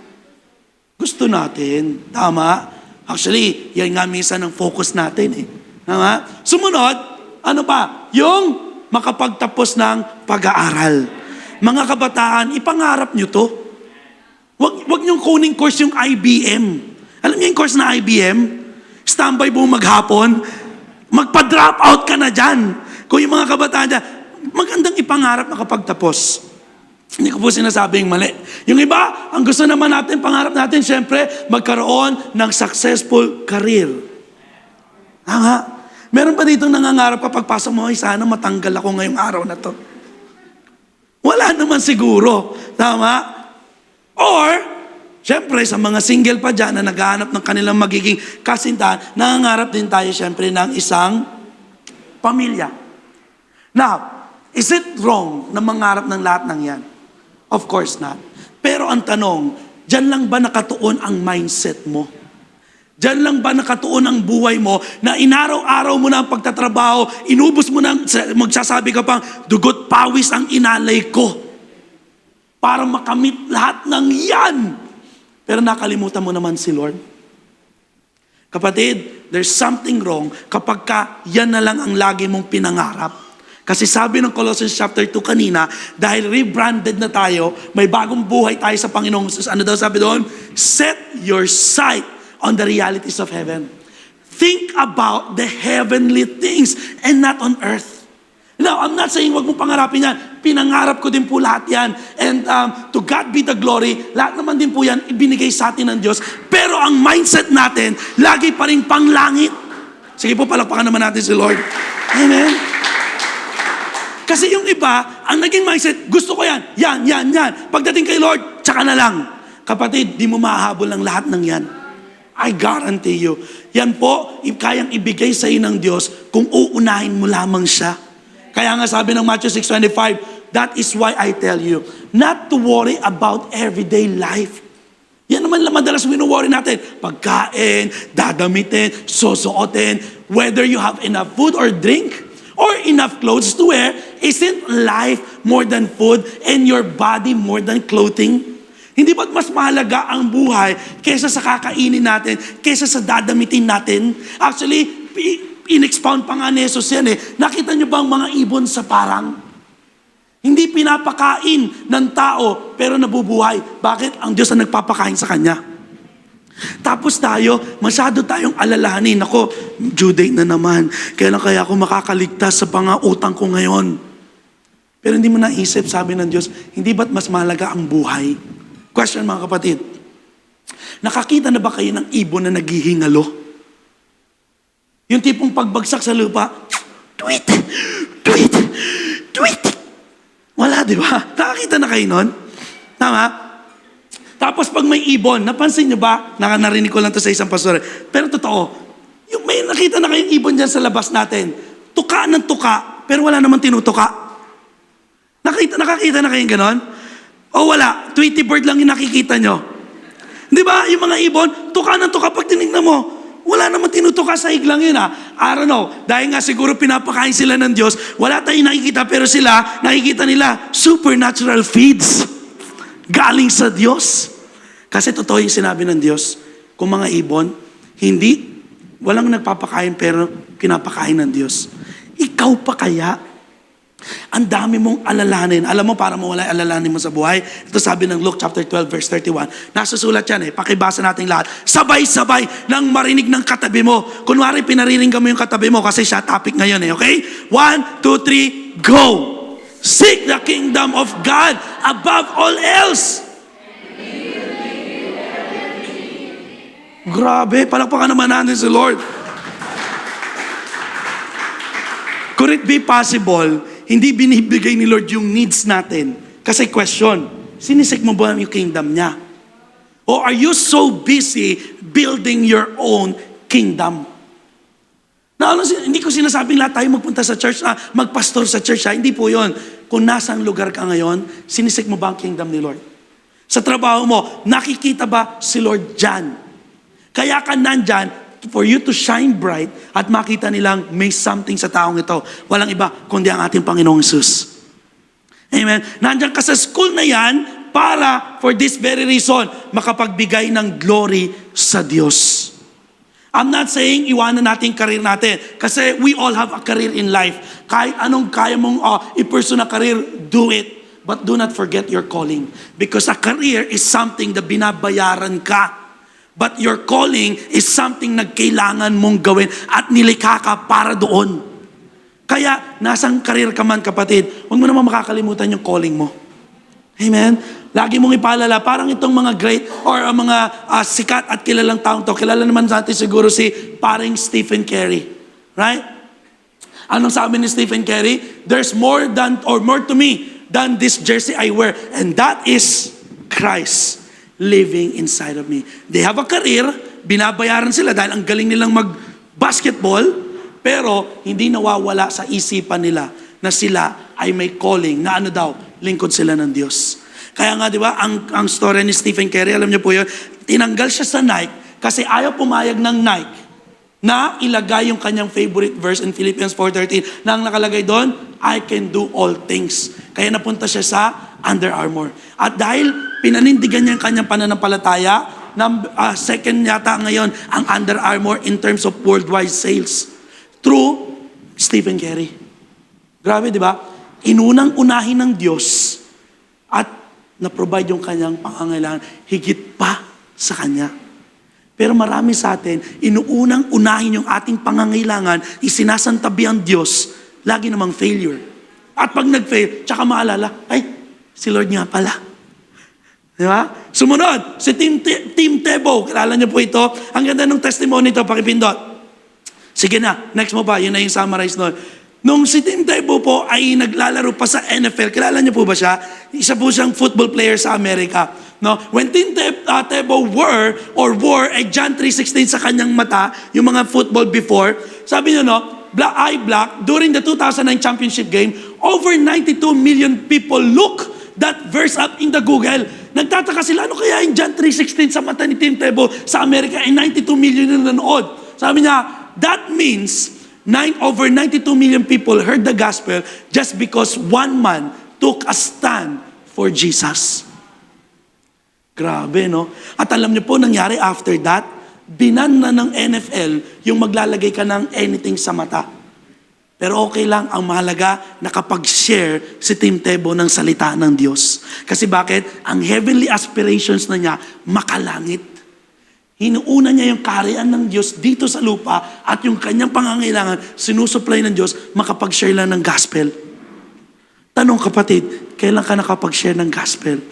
Gusto natin. Tama? Actually, yan nga minsan ang focus natin Tama? Sumunod, yung makapagtapos ng pag-aaral. Mga kabataan, ipangarap nyo to. Wag niyong kuning course yung IBM. Alam niyo yung course na IBM? Standby buong maghapon. Magpa-drop out ka na dyan. Kung yung mga kabataan dyan, magandang ipangarap makapagtapos. Hindi ko po sinasabing mali. Yung iba, ang gusto naman natin, pangarap natin, syempre, magkaroon ng successful career. Tama? Meron pa dito nangangarap kapag pasok mo, sana matanggal ako ngayong araw na to. Wala naman siguro. Tama? Or, syempre, sa mga single pa dyan na naghahanap ng kanilang magiging kasintahan, nangangarap din tayo syempre ng isang pamilya. Now, is it wrong na mangarap ng lahat ng yan? Of course not. Pero ang tanong, dyan lang ba nakatuon ang mindset mo? Dyan lang ba nakatuon ang buhay mo na inaraw-araw mo na ang pagtatrabaho, inubos mo na, magsasabi ka pang, dugot pawis ang inalay ko para makamit lahat ng yan. Pero nakalimutan mo naman si Lord. Kapatid, there's something wrong kapag yan na lang ang lagi mong pinangarap. Kasi sabi ng Colossians chapter 2 kanina, dahil rebranded na tayo, may bagong buhay tayo sa Panginoong Jesus. Ano daw sabi doon? Set your sight on the realities of heaven. Think about the heavenly things and not on earth. Now, I'm not saying wag mong pangarapin yan. pinangarap ko din po lahat yan. And to God be the glory, lahat naman din po yan ibinigay sa atin ng Diyos. Pero ang mindset natin, lagi pa rin panglangit. Sige po, palakpakan naman natin si Lord. Amen? Kasi yung iba, ang naging mindset, gusto ko yan. Pagdating kay Lord, tsaka na lang. Kapatid, di mo mahahabol ng lahat ng yan. I guarantee you. Yan po, kayang ibigay sa iyo ng Diyos kung uunahin mo lamang siya. Kaya nga sabi ng Matthew 6:25, that is why I tell you, not to worry about everyday life. Yan naman madalas wino-worry natin. Pagkain, dadamitin, susuotin, whether you have enough food or drink, or enough clothes to wear, isn't life more than food and your body more than clothing? Hindi ba't mas mahalaga ang buhay kaysa sa kakainin natin, kaysa sa dadamitin natin? Actually, in-expound pa nga ni Jesus yan eh. Nakita niyo ba ang mga ibon sa parang? Hindi pinapakain ng tao, pero nabubuhay. Bakit? Ang Diyos ang nagpapakain sa kanya. Tapos tayo, masyado tayong alalahanin. Ako, due date na naman. Kailan kaya ako makakaligtas sa pang-utang ko ngayon? Pero hindi mo naisip, sabi ng Diyos, hindi ba't mas mahalaga ang buhay? Question mga kapatid, nakakita na ba kayo ng ibon na naghihingalo? Yung tipong pagbagsak sa lupa, tweet. Wala, di ba? Nakakita na kayo nun? Tama? Tapos pag may ibon, napansin nyo ba? Narinig ko lang to sa isang pastor. Pero totoo, yung may nakita na kayong ibon dyan sa labas natin, tuka ng tuka, pero wala naman tinutuka. Nakakita na kayong ganon? O wala, Tweety bird lang yung nakikita nyo. Di ba? Yung mga ibon, tuka ng tuka pag tinignan mo. Wala naman tinutuka sa iglang yun I don't know. Dahil nga siguro pinapakain sila ng Diyos, wala tayong nakikita pero sila, nakikita nila supernatural feeds. Galing sa Diyos. Kasi totoo yung sinabi ng Diyos, kung mga ibon, walang nagpapakain pero pinapakain ng Diyos. Ikaw pa kaya? Ang dami mong alalahanin. Alam mo, para mawala alalahanin mo sa buhay, ito sabi ng Luke chapter 12 verse 31. Nasusulat yan pakibasa natin lahat. Sabay-sabay nang marinig ng katabi mo. Kunwari, pinariringgan mo yung katabi mo kasi siya topic ngayon okay? 1, 2, 3, go! Seek the kingdom of God above all else. Grabe, palakpakan naman natin si Lord. Could it be possible, hindi binibigay ni Lord yung needs natin? Kasi question, sinisik mo ba yung kingdom niya? Or are you so busy building your own kingdom? Hindi ko sinasabing lahat tayo magpunta sa church, magpastor sa church. Hindi po yun. Kung nasang lugar ka ngayon, sinisik mo ba ang kingdom ni Lord? Sa trabaho mo, nakikita ba si Lord dyan? Kaya ka nandyan, for you to shine bright at makita nilang may something sa taong ito. Walang iba kundi ang ating Panginoong Jesus. Amen. Nandiyan ka sa school na yan para, for this very reason, makapagbigay ng glory sa Diyos. I'm not saying iwanan natin career natin kasi we all have a career in life. Kahit anong kaya mong i-pursue na career, do it. But do not forget your calling. Because a career is something na binabayaran ka. But your calling is something na kailangan mong gawin at nilikha ka para doon. Kaya, nasang career ka man kapatid, huwag mo naman makakalimutan yung calling mo. Amen? Lagi mong ipaalala, parang itong mga great or mga sikat at kilalang taong to. Kilala naman natin siguro si paring Stephen Curry. Right? Anong sabi ni Stephen Curry? There's more to me than this jersey I wear. And that is Christ living inside of me. They have a career, binabayaran sila dahil ang galing nilang mag-basketball, pero hindi nawawala sa isipan nila na sila ay may calling, na lingkod sila ng Diyos. Kaya nga, di ba, ang story ni Stephen Curry, alam niyo po yun, tinanggal siya sa Nike kasi ayaw pumayag ng Nike na ilagay yung kanyang favorite verse in Philippians 4:13 na ang nakalagay doon, I can do all things. Kaya napunta siya sa Under Armour. At dahil pinanindigan niya ang kanyang pananampalataya, second yata ngayon ang Under Armour in terms of worldwide sales through Stephen Curry. Grabe, di ba? Inunang-unahin ng Diyos at na-provide yung kanyang pangangailangan higit pa sa kanya. Pero marami sa atin, inuunang-unahin yung ating pangangailangan, isinasantabi ang Diyos, lagi namang failure. At pag nag-fail, tsaka maalala, ay, si Lord nga pala. Di ba? Sumunod, si Team Tebow. Kilala niyo po ito. Ang ganda ng testimony ito, pakipindot. Sige na, next mo pa, yun na yung summarize nun. Nung si Team Tebow po ay naglalaro pa sa NFL, kilala niyo po ba siya? Isa po siyang football player sa Amerika. No? When Team Tebow wore a John 3:16 sa kanyang mata, yung mga football before, sabi niyo, no, black, during the 2009 championship game, over 92 million people look that verse up in the Google. Nagtataka sila, ano kaya yung John 3:16 sa mata ni Team Tebow sa Amerika ay 92 million na nanood. Sabi niya, that means over 92 million people heard the gospel just because one man took a stand for Jesus. Grabe, no? At alam niyo po, nangyari after that, binan na ng NFL yung maglalagay ka ng anything sa mata. Pero okay lang, ang mahalaga, nakapag-share si Team Tebow ng salita ng Diyos. Kasi bakit? Ang heavenly aspirations na niya, makalangit. Hinuuna niya yung kaharian ng Diyos dito sa lupa at yung kanyang pangangailangan, sinusupply ng Diyos, makapag-share lang ng gospel. Tanong kapatid, kailan ka nakapag-share ng gospel?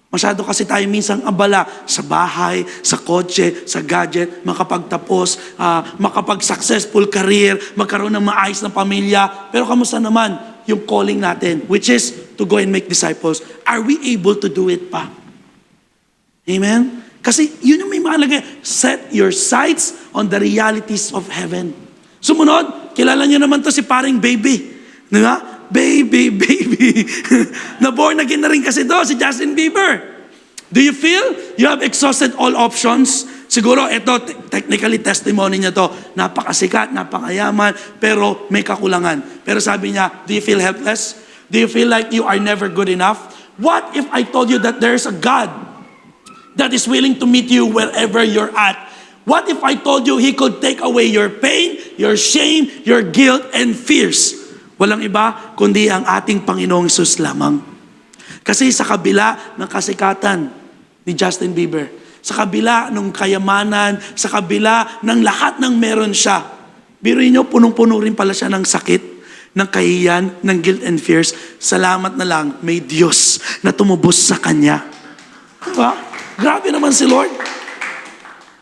Masyado kasi tayo minsan abala sa bahay, sa kotse, sa gadget, makapagtapos, makapag-successful career, magkaroon ng maayos na pamilya. Pero kamusta naman yung calling natin, which is to go and make disciples? Are we able to do it pa? Amen? Kasi yun yung may mahalaga. Set your sights on the realities of heaven. Sumunod, kilala niyo naman to si paring baby. Di ba? Baby. Na-born again na rin kasi do, si Justin Bieber. Do you feel you have exhausted all options? Siguro, ito, technically testimony niya to. Napakasikat, napakayaman, pero may kakulangan. Pero sabi niya, do you feel helpless? Do you feel like you are never good enough? What if I told you that there's a God that is willing to meet you wherever you're at? What if I told you He could take away your pain, your shame, your guilt, and fears? Walang iba, kundi ang ating Panginoong Hesus lamang. Kasi sa kabila ng kasikatan ni Justin Bieber, sa kabila ng kayamanan, sa kabila ng lahat ng meron siya, biruin niyo, punong-puno rin pala siya ng sakit, ng kahiyan, ng guilt and fears. Salamat na lang, may Diyos na tumubos sa Kanya. Diba? Grabe naman si Lord.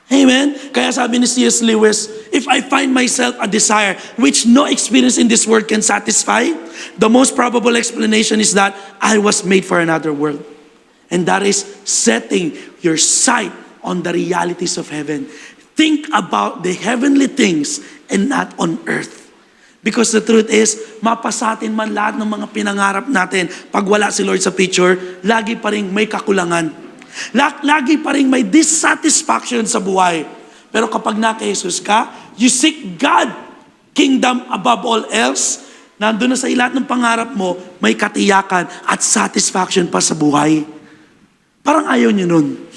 Amen? Kaya sabi ni C.S. Lewis, if I find myself a desire which no experience in this world can satisfy, the most probable explanation is that I was made for another world. And that is setting your sight on the realities of heaven. Think about the heavenly things and not on earth. Because the truth is, mapasatin man lahat ng mga pinangarap natin, pag wala si Lord sa picture, lagi pa rin may kakulangan. Lagi pa rin may dissatisfaction sa buhay. Pero kapag naka-Jesus ka, you seek God, kingdom above all else, nandun na sa lahat ng pangarap mo, may katiyakan at satisfaction pa sa buhay. Parang ayaw nyo nun.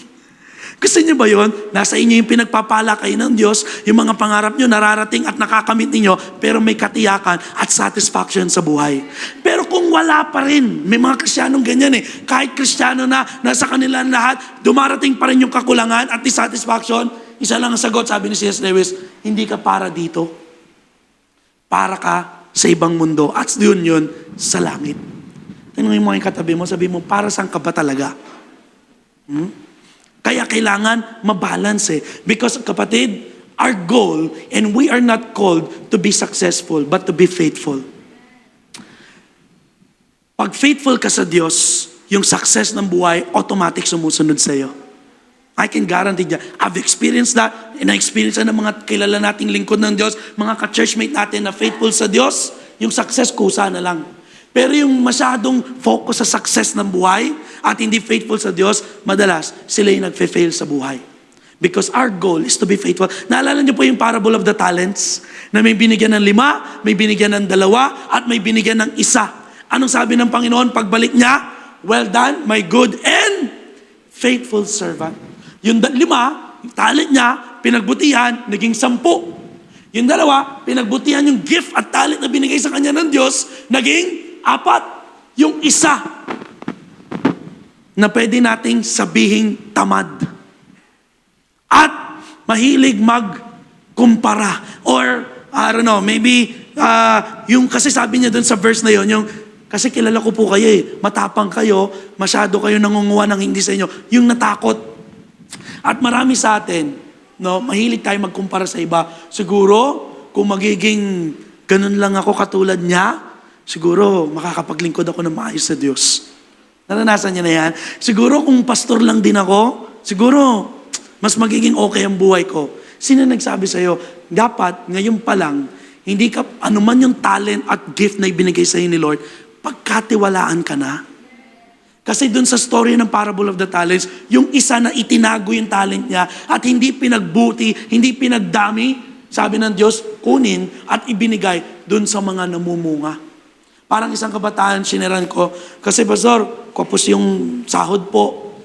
Gusto nyo ba yun? Nasa inyo yung pinagpapala kayo ng Diyos, yung mga pangarap nyo nararating at nakakamit ninyo, pero may katiyakan at satisfaction sa buhay. Pero kung wala pa rin, may mga Kristiyanong ganyan eh, kahit Kristiyano na, nasa kanila lahat, dumarating pa rin yung kakulangan at dissatisfaction, isa lang ang sagot, sabi ni C.S. Lewis, hindi ka para dito. Para ka sa ibang mundo at yun sa langit. Tanungin mo yung katabi mo, sabi mo, para saan ka ba talaga? Kaya kailangan mabalance eh. Because kapatid, our goal, and we are not called to be successful, but to be faithful. Pag faithful ka sa Diyos, yung success ng buhay, automatic sumusunod sa iyo. I can guarantee that. I've experienced that, and na-experience ng mga kilala nating lingkod ng Diyos, mga ka-churchmate natin na faithful sa Diyos, yung success kusa na lang. Pero yung masyadong focus sa success ng buhay at hindi faithful sa Diyos, madalas sila yung nagfe-fail sa buhay. Because our goal is to be faithful. Naalala niyo po yung parable of the talents? Na may binigyan ng 5, may binigyan ng 2, at may binigyan ng 1. Anong sabi ng Panginoon pagbalik niya? Well done, my good and faithful servant. Yung 5, yung talent niya, pinagbutihan, naging 10. Yung 2, pinagbutihan yung gift at talent na binigay sa kanya ng Diyos, naging 4. Yung 1 na pwede nating sabihing tamad at mahilig magkumpara or I don't know, maybe yung kasi sabi niya dun sa verse na yon, yung Kasi kilala ko po kayo eh. Matapang kayo, masyado kayo nangunguha ng hindi sa inyo. Yung natakot. At marami sa atin, no, mahilig tayo magkumpara sa iba. Siguro, kung magiging ganun lang ako katulad niya, siguro makakapaglingkod ako ng maayos sa Diyos. Naranasan niya na yan. Siguro kung pastor lang din ako, siguro mas magiging okay ang buhay ko. Sino nagsabi sa'yo, dapat ngayon pa lang, hindi ka, anuman yung talent at gift na ibinigay sa'yo ni Lord, pagkatiwalaan ka na. Kasi dun sa story ng Parable of the Talents, yung isa na itinago yung talent niya at hindi pinagbuti, hindi pinagdami, sabi ng Diyos, kunin at ibinigay dun sa mga namumunga. Parang isang kabataan, sineran ko, kasi Pastor, kapos yung sahod po.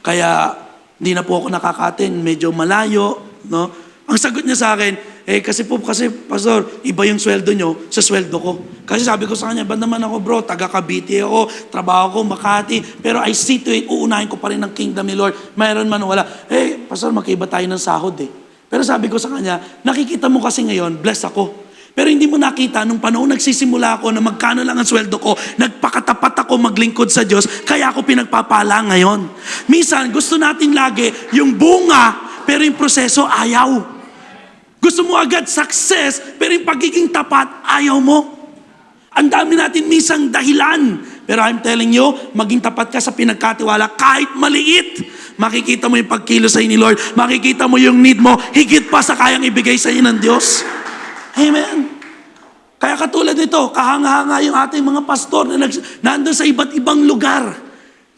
Kaya hindi na po ako nakakatin, medyo malayo. No? Ang sagot niya sa akin, kasi Pastor, iba yung sweldo nyo sa sweldo ko. Kasi sabi ko sa kanya, ba naman ako bro, taga Cavite ako, trabaho ko, Makati, pero I see to it, uunahin ko pa rin ang kingdom ni Lord. Mayroon man wala. Pastor, magkaiba tayo ng sahod eh. Pero sabi ko sa kanya, nakikita mo kasi ngayon, bless ako. Pero hindi mo nakita, nung panahon nagsisimula ako na magkano lang ang sweldo ko, nagpakatapat ako maglingkod sa Diyos, kaya ako pinagpapala ngayon. Minsan, gusto natin lagi yung bunga, pero yung proseso ayaw. Gusto mo agad success, pero yung pagiging tapat, ayaw mo. Ang dami natin minsan dahilan. Pero I'm telling you, maging tapat ka sa pinagkatiwala kahit maliit. Makikita mo yung pagkilos sa'yo ni Lord. Makikita mo yung need mo, higit pa sa kayang ibigay sa'yo ng Diyos. Amen. Kaya katulad nito, kahanga-hanga yung ating mga pastor na nandun sa iba't ibang lugar.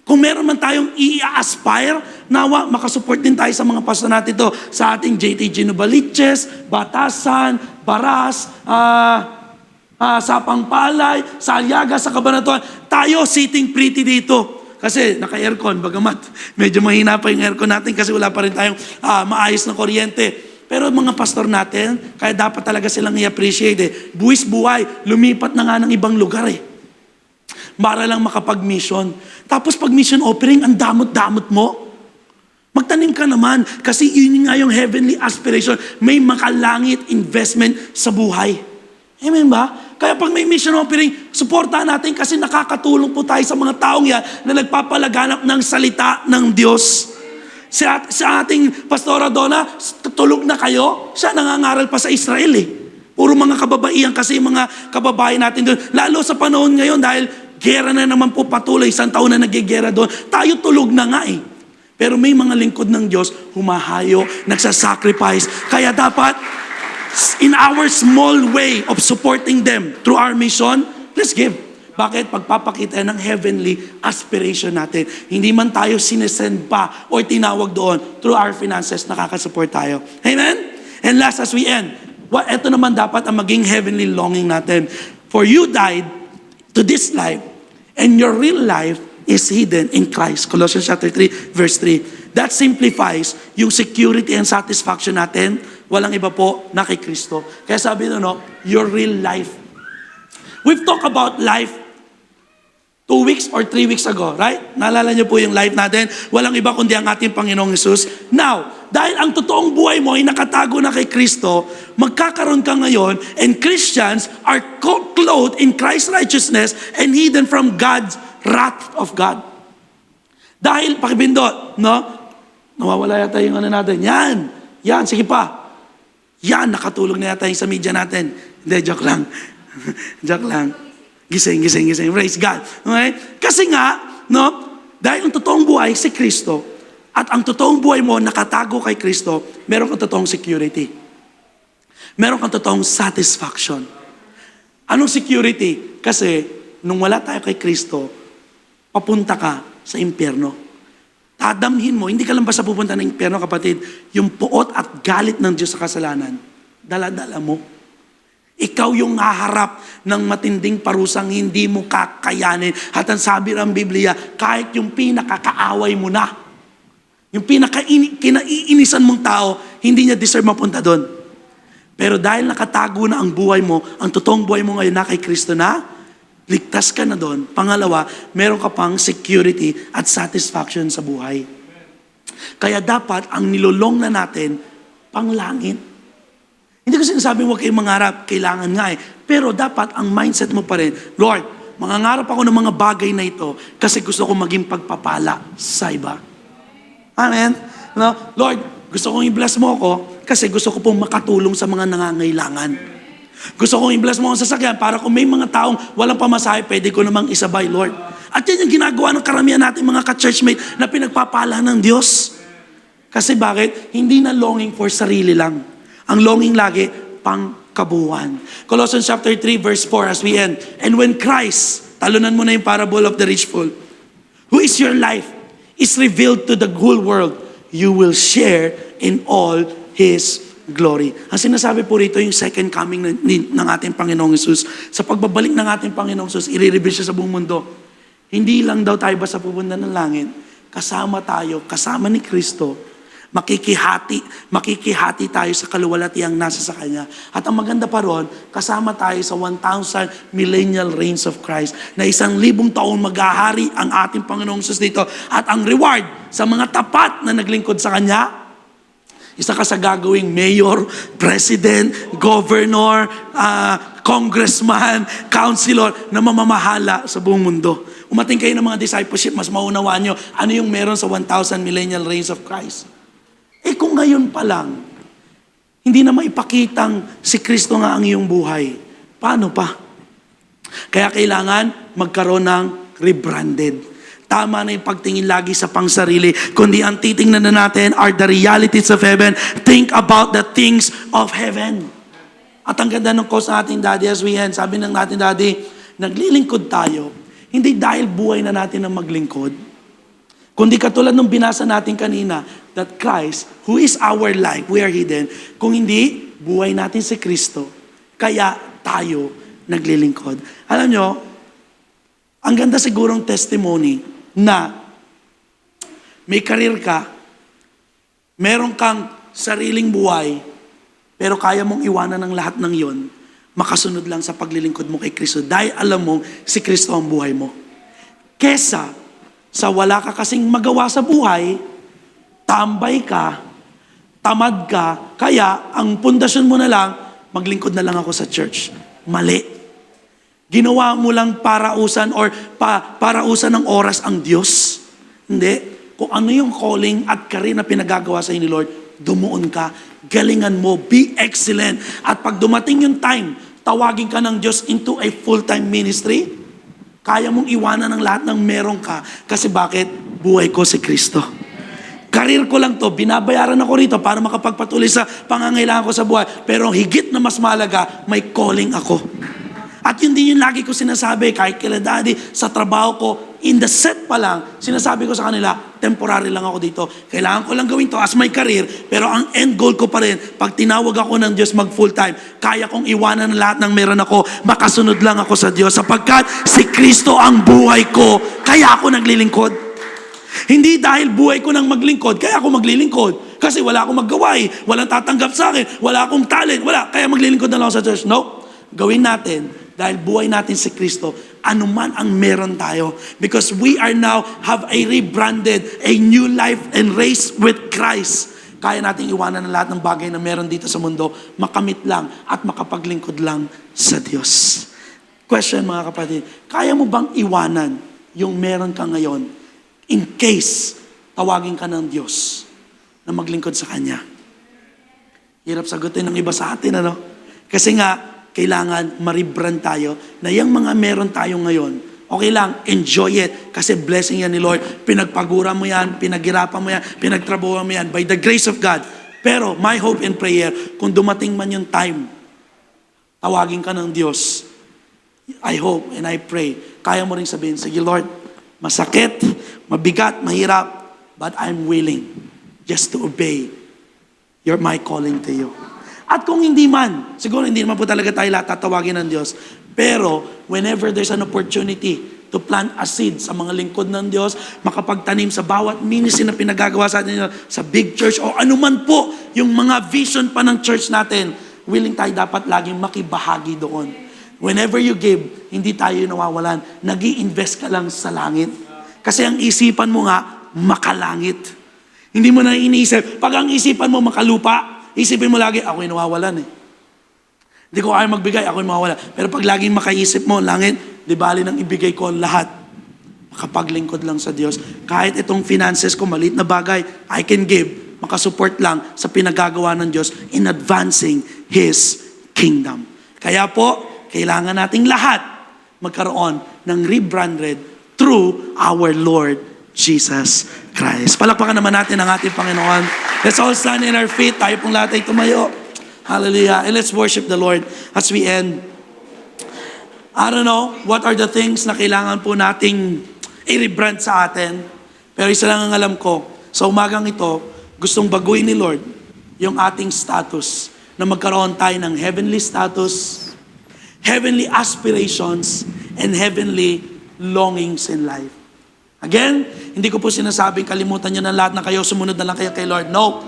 Kung meron man tayong i-aspire, nawa, makasupport din tayo sa mga pastor natin ito. Sa ating JTG Novaliches, Batasan, Baras, Sapang Palay, sa Aliaga, sa Cabanatuan. Tayo sitting pretty dito. Kasi naka-aircon, bagamat medyo mahina pa yung aircon natin kasi wala pa rin tayong maayos na kuryente. Pero mga pastor natin, kaya dapat talaga silang i-appreciate eh. Buwis buhay, lumipat na nga ng ibang lugar eh. Para lang makapag-mission. Tapos pag mission offering, ang damot-damot mo. Magtanim ka naman kasi yun nga yung heavenly aspiration. May makalangit investment sa buhay. Amen ba? Kaya pag may mission offering, suportahan natin kasi nakakatulong po tayo sa mga taong yan na nagpapalaganap ng salita ng Diyos. Sa ating Pastora Donna, tulog na kayo, siya nangangaral pa sa Israel eh. Puro mga kababaihan kasi mga kababayan natin doon. Lalo sa panahon ngayon dahil gera na naman po patuloy, isang taon na nagigera doon. Tayo tulog na nga eh. Pero may mga lingkod ng Diyos, humahayo, nagsasacrifice. Kaya dapat, in our small way of supporting them through our mission, let's give. Bakit? Pagpapakita ng heavenly aspiration natin. Hindi man tayo sinesend pa o tinawag doon, through our finances, nakakasupport tayo. Amen? And last as we end, ito naman dapat ang maging heavenly longing natin. For you died to this life, and your real life is hidden in Christ. Colossians chapter 3, verse 3. That simplifies yung security and satisfaction natin. Walang iba po na kay Kristo. Kaya sabi your real life. We've talked about life 2 weeks or 3 weeks ago, right? Naalala niyo po yung life natin. Walang iba kundi ang ating Panginoong Jesus. Now, dahil ang totoong buhay mo ay nakatago na kay Kristo, magkakaroon ka ngayon, and Christians are clothed in Christ's righteousness and hidden from God's wrath of God. Dahil, pakibindot, nawawala yata yung natin. Yan, sige pa. Yan, nakatulog na yata yung sa media natin. Hindi, joke lang. Joke lang. Gising. Praise God. Okay? Kasi nga, dahil ang totoong buhay si Kristo, at ang totoong buhay mo nakatago kay Kristo, meron kang totoong security. Meron kang totoong satisfaction. Anong security? Kasi, nung wala tayo kay Kristo, papunta ka sa impyerno. Tadamhin mo, hindi ka lang basta pupunta ng impyerno, kapatid, yung puot at galit ng Diyos sa kasalanan, dala-dala mo. Ikaw yung haharap ng matinding parusang hindi mo kakayanin. At ang sabi ng Biblia, kahit yung pinakakaaway mo na, yung kinaiinisan mong tao, hindi niya deserve mapunta doon. Pero dahil nakatago na ang buhay mo, ang totoong buhay mo ngayon na kay Kristo na, ligtas ka na doon. Pangalawa, meron ka pang security at satisfaction sa buhay. Kaya dapat ang nilolong na natin, panglangit. Hindi ko sinasabing huwag kayong mangarap, kailangan nga eh. Pero dapat ang mindset mo pa rin, Lord, mangangarap ako ng mga bagay na ito kasi gusto ko maging pagpapala sa iba. Amen? No? Lord, gusto kong i-bless mo ako kasi gusto ko pong makatulong sa mga nangangailangan. Gusto kong i-bless mo ang sasakyan para kung may mga taong walang pamasahe, pwede ko namang isabay, Lord. At yan yung ginagawa ng karamihan natin mga ka-churchmate na pinagpapala ng Diyos. Kasi bakit? Hindi na longing for sarili lang. Ang longing lagi, pangkabuuan. Colossians chapter 3 verse 4 as we end. And when Christ, talunan mo na yung parable of the rich fool, who is your life, is revealed to the whole world, you will share in all His glory. Ang sinasabi po rito yung second coming ng ating Panginoong Hesus. Sa pagbabalik ng ating Panginoong Hesus, i-reveal siya sa buong mundo. Hindi lang daw tayo basta pupunta ng langit. Kasama tayo, kasama ni Kristo. Makikihati tayo sa kaluwalhatiang nasa sa Kanya. At ang maganda pa ron, kasama tayo sa 1,000 millennial reigns of Christ na 1,000 taon maghahari ang ating Panginoong Hesus dito. At ang reward sa mga tapat na naglingkod sa Kanya, isa ka sa gagawing mayor, president, governor, congressman, councilor na mamamahala sa buong mundo. Umating kayo ng mga discipleship, mas maunawaan nyo ano yung meron sa 1,000 millennial reigns of Christ. Kung ngayon pa lang, hindi na maipakitang si Kristo nga ang iyong buhay, paano pa? Kaya kailangan magkaroon ng rebranded. Tama na yung pagtingin lagi sa pangsarili, kundi ang titingnan na natin are the realities of heaven. Think about the things of heaven. At ang ganda ng quote sa ating daddy as we end, sabi ng natin daddy, naglilingkod tayo, hindi dahil buhay na natin ang maglingkod, kundi katulad ng binasa natin kanina, that Christ, who is our life, we are hidden, kung hindi, buhay natin si Kristo, kaya tayo naglilingkod. Alam nyo, ang ganda sigurong testimony na may karir ka, meron kang sariling buhay, pero kaya mong iwanan ng lahat ng yon, makasunod lang sa paglilingkod mo kay Kristo dahil alam mo si Kristo ang buhay mo. Kesa sa wala ka kasing magawa sa buhay, tambay ka, tamad ka, kaya ang pundasyon mo na lang, maglingkod na lang ako sa church. Mali. Ginawa mo lang parausan or parausan ng oras ang Diyos. Hindi. Kung ano yung calling at career na pinagagawa sa ni Lord, dumuon ka, galingan mo, be excellent. At pag dumating yung time, tawagin ka ng Diyos into a full-time ministry, kaya mong iwanan ng lahat ng meron ka. Kasi bakit? Buhay ko si Kristo. Career ko lang to, binabayaran ako rito para makapagpatuloy sa pangangailangan ko sa buhay. Pero higit na mas mahalaga, may calling ako. At yun din yung lagi ko sinasabi, kahit kila daddy, sa trabaho ko, in the set pa lang, sinasabi ko sa kanila, temporary lang ako dito. Kailangan ko lang gawin to as my career, pero ang end goal ko pa rin, pag tinawag ako ng Diyos mag full time, kaya kong iwanan lahat ng meron ako, makasunod lang ako sa Diyos, sapagkat si Kristo ang buhay ko, kaya ako naglilingkod. Hindi dahil buhay ko nang maglingkod, kaya ako maglilingkod. Kasi wala akong maggawa walang tatanggap sa akin, wala akong talent, kaya maglilingkod na lang ako sa church. No, gawin natin, dahil buhay natin si Kristo, anuman ang meron tayo. Because we are now have a rebranded, a new life and race with Christ. Kaya nating iwanan ng lahat ng bagay na meron dito sa mundo, makamit lang at makapaglingkod lang sa Diyos. Question mga kapatid, kaya mo bang iwanan yung meron ka ngayon in case tawagin ka ng Diyos na maglingkod sa Kanya? Hirap sagutin ng iba sa atin, ano? Kasi nga, kailangan ma-rebrand tayo na yung mga meron tayo ngayon, okay lang, enjoy it kasi blessing yan ni Lord. Pinagpagura mo yan, pinaghirapan mo yan, pinagtrabaho mo yan by the grace of God. Pero my hope and prayer, kung dumating man yung time, tawagin ka ng Diyos, I hope and I pray, kaya mo rin sabihin, sige Lord, masakit, mabigat, mahirap, but I'm willing just to obey my calling to you. At kung hindi man, siguro hindi naman po talaga tayo lahat tatawagin ng Diyos. Pero whenever there's an opportunity to plant a seed sa mga lingkod ng Diyos, makapagtanim sa bawat ministry na pinagagawa sa atin, sa big church o anuman po yung mga vision pa ng church natin, willing tayo dapat laging makibahagi doon. Whenever you give, hindi tayo nawawalan. Nag-i-invest ka lang sa langit. Kasi ang isipan mo nga, makalangit. Hindi mo na iniisip. Pag ang isipan mo makalupa, isipin mo lagi, ako'y nawawalan eh. Hindi ko kaya magbigay, ako'y mawawala. Pero pag laging makaisip mo, langit, di bali nang ibigay ko ang lahat. Makapaglingkod lang sa Diyos. Kahit itong finances ko, maliit na bagay, I can give. Makasupport lang sa pinagagawa ng Diyos in advancing His kingdom. Kaya po, kailangan nating lahat magkaroon ng rebranded through our Lord Jesus Christ. Palakpakan naman natin ang ating Panginoon. Let's all stand in our feet. Tayo pong lahat ay tumayo. Hallelujah. And let's worship the Lord as we end. I don't know what are the things na kailangan po nating i-rebrand sa atin. Pero isa lang ang alam ko, sa umagang ito, gustong baguhin ni Lord yung ating status na magkaroon tayo ng heavenly status, heavenly aspirations, and heavenly longings in life. Again, hindi ko po sinasabing kalimutan nyo na lahat na kayo, sumunod na lang kayo kay Lord. No.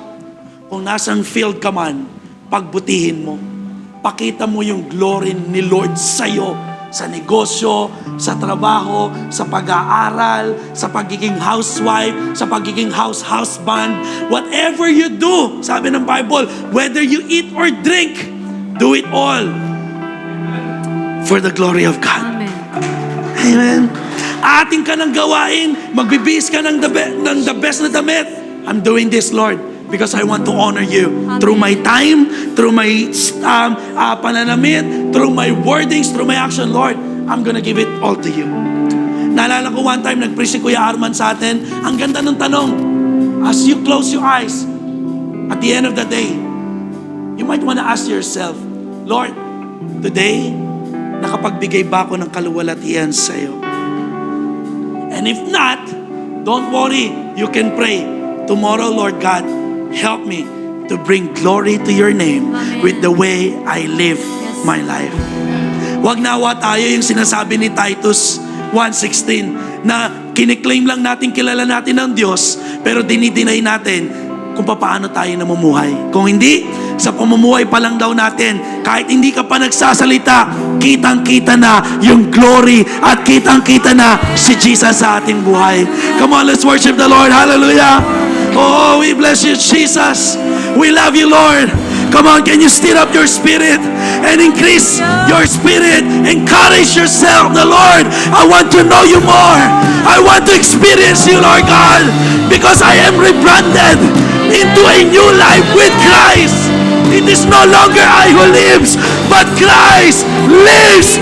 Kung nasang field ka man, pagbutihin mo. Pakita mo yung glory ni Lord sa'yo, sa negosyo, sa trabaho, sa pag-aaral, sa pagiging housewife, sa pagiging husband. Whatever you do, sabi ng Bible, whether you eat or drink, do it all for the glory of God. Amen. Amen. Ating ka ng gawain, magbibihis ka ng the best na damit. I'm doing this, Lord, because I want to honor you. Amen. Through my time, through my pananamit, through my wordings, through my action, Lord, I'm gonna give it all to you. Naalala ko one time, nag-preach si Kuya Arman sa atin, ang ganda ng tanong, as you close your eyes, at the end of the day, you might wanna ask yourself, Lord, today, nakapagbigay ba ako ng kaluwalhatian sa iyo? And if not, don't worry, you can pray. Tomorrow, Lord God, help me to bring glory to your name. Amen. With the way I live my life. Wag nawa tayo yung sinasabi ni Titus 1:16 na kiniklaim lang natin, kilala natin ang Diyos, pero dinideny natin kung paano tayo namumuhay. Kung hindi, sa pamumuhay pa lang daw natin, kahit hindi ka pa nagsasalita, kitang-kita na yung glory at kitang-kita na si Jesus sa ating buhay. Come on, let's worship the Lord. Hallelujah. Oh, we bless you, Jesus. We love you, Lord. Come on, can you stir up your spirit and increase your spirit? Encourage yourself, the Lord. I want to know you more. I want to experience you, Lord God, because I am rebranded into a new life with Christ. It is no longer I who lives, but Christ lives